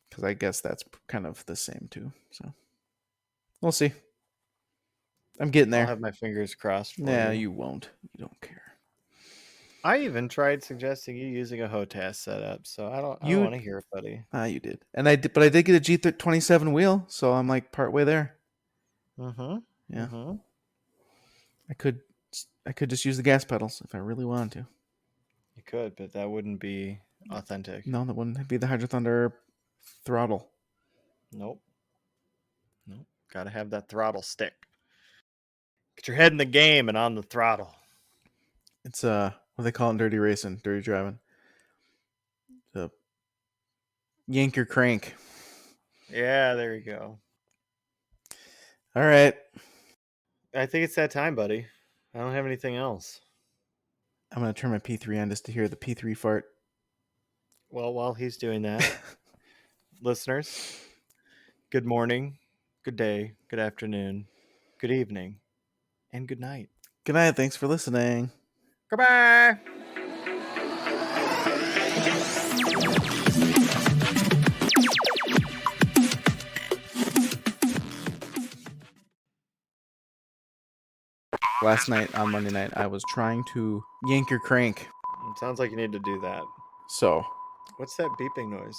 because I guess that's kind of the same too. So we'll see. I'm getting I'll there. have my fingers crossed for Nah, you. you won't. You don't care. I even tried suggesting you using a HOTAS setup, so I don't You want to hear it, buddy. you did, and I did, but I did get a G27 wheel, so I'm like part way there. Mm-hmm. Yeah, Mm-hmm. I could I could just use the gas pedals if I really wanted to. You could, but that wouldn't be authentic. No, that wouldn't be the Hydro Thunder throttle. Nope. Nope. Gotta have that throttle stick. Get your head in the game and on the throttle. It's what they call it in dirty racing, dirty driving. The yank your crank. Yeah, there you go. All right, I think it's that time, buddy. I don't have anything else. I'm gonna turn my P3 on just to hear the P3 fart. Well, while he's doing that, listeners, good morning, good day, good afternoon, good evening, and good night. Good night. Thanks for listening. Goodbye. Last night on Monday night, I was trying to yank your crank. It sounds like you need to do that. So What's that beeping noise?